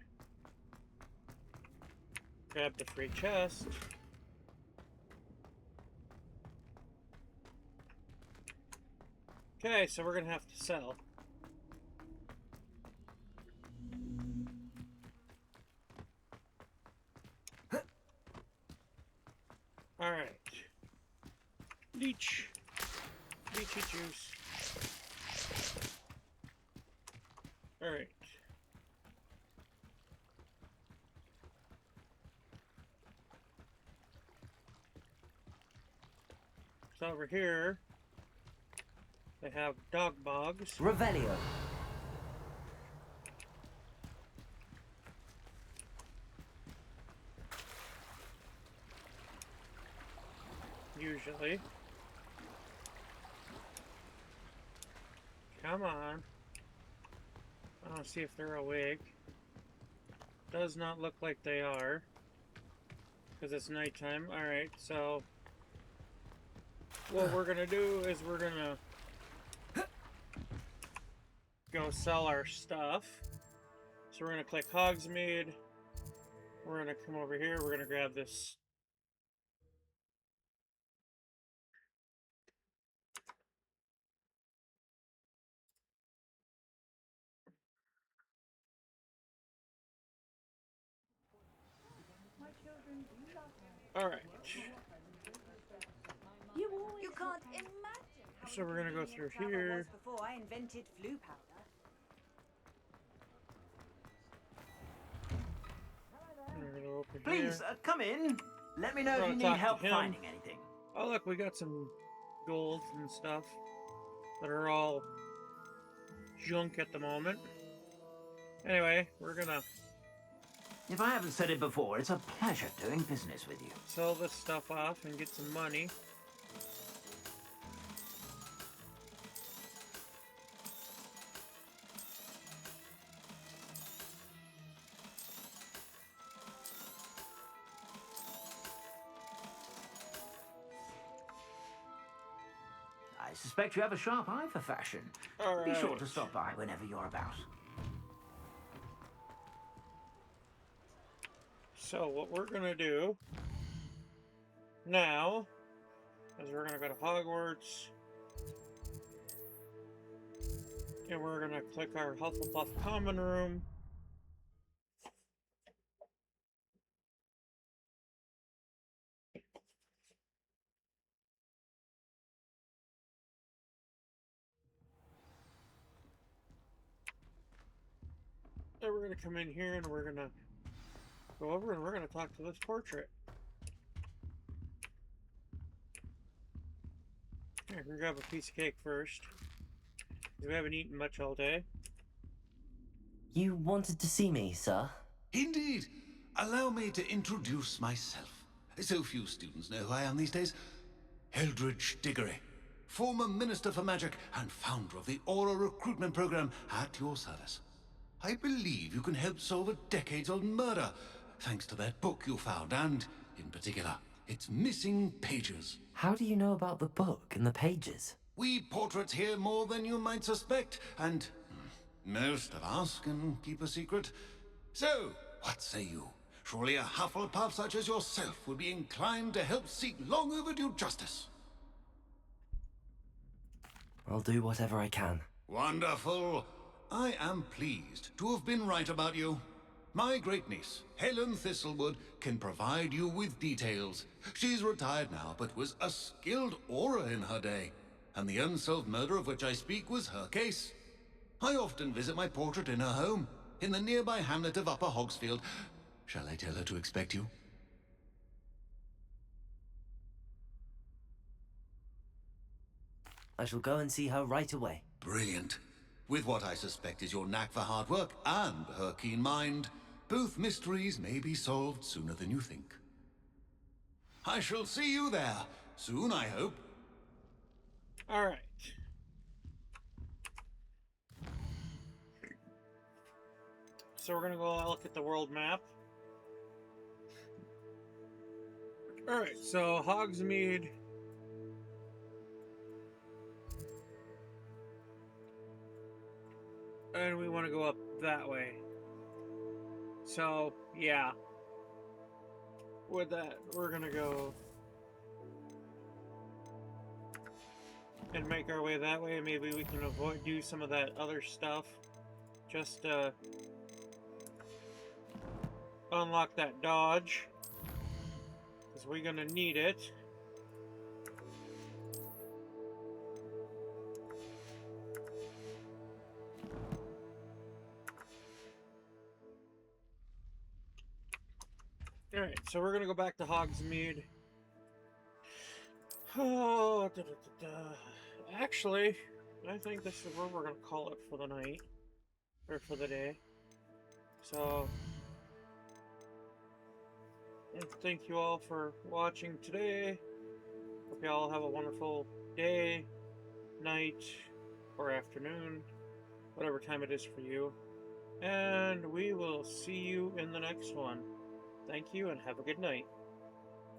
Grab the free chest. Okay, so we're gonna have to sell. Alright. Leech. Leechy juice. Alright. So over here, they have dog bogs. Revelio. Usually. Come on. I want to see if they're awake. Does not look like they are. Because it's nighttime. Alright, so what we're gonna do is we're gonna go sell our stuff. So we're gonna click Hogsmeade. We're gonna come over here. We're gonna grab this. Alright. You can't imagine. So we're gonna go through here. Before I invented flu powder. We're gonna open Please, here. come in. Let me know We're if you gonna need talk to help him. finding anything. Oh look, we got some golds and stuff that are all junk at the moment. Anyway, we're gonna If I haven't said it before, it's a pleasure doing business with you. sell this stuff off and get some money. suspect you have a sharp eye for fashion. Be sure to stop by whenever you're about. So what we're gonna do now is we're gonna go to Hogwarts, and we're gonna click our Hufflepuff common room. And we're gonna come in here and we're gonna go over and we're gonna talk to this portrait. Here, we're gonna grab a piece of cake first. We haven't eaten much all day. You wanted to see me, sir? Indeed. Allow me to introduce myself. So few students know who I am these days. Eldridge Diggory, former Minister for Magic and founder of the Aura Recruitment Program, at your service. I believe you can help solve a decades-old murder, thanks to that book you found, and, in particular, its missing pages. How do you know about the book and the pages? We portraits hear more than you might suspect, and most of us can keep a secret. So, what say you? Surely a Hufflepuff such as yourself would be inclined to help seek long overdue justice. I'll do whatever I can. Wonderful. I am pleased to have been right about you. My great-niece, Helen Thistlewood, can provide you with details. She's retired now, but was a skilled aura in her day. And the unsolved murder of which I speak was her case. I often visit my portrait in her home, in the nearby hamlet of Upper Hogsfield. Shall I tell her to expect you? I shall go and see her right away. Brilliant. With what I suspect is your knack for hard work and her keen mind, both mysteries may be solved sooner than you think. I shall see you there, soon I hope. Alright. So we're gonna go look at the world map. Alright, so Hogsmeade. And we want to go up that way. So, yeah. With that, we're gonna go and make our way that way. Maybe we can do some of that other stuff. Just unlock that dodge, because we're gonna need it. Alright, so we're gonna go back to Hogsmeade. Oh, Actually, I think this is where we're gonna call it for the night. Or for the day. So, thank you all for watching today. Hope you all have a wonderful day, night, or afternoon, whatever time it is for you. And we will see you in the next one. Thank you and have a good night.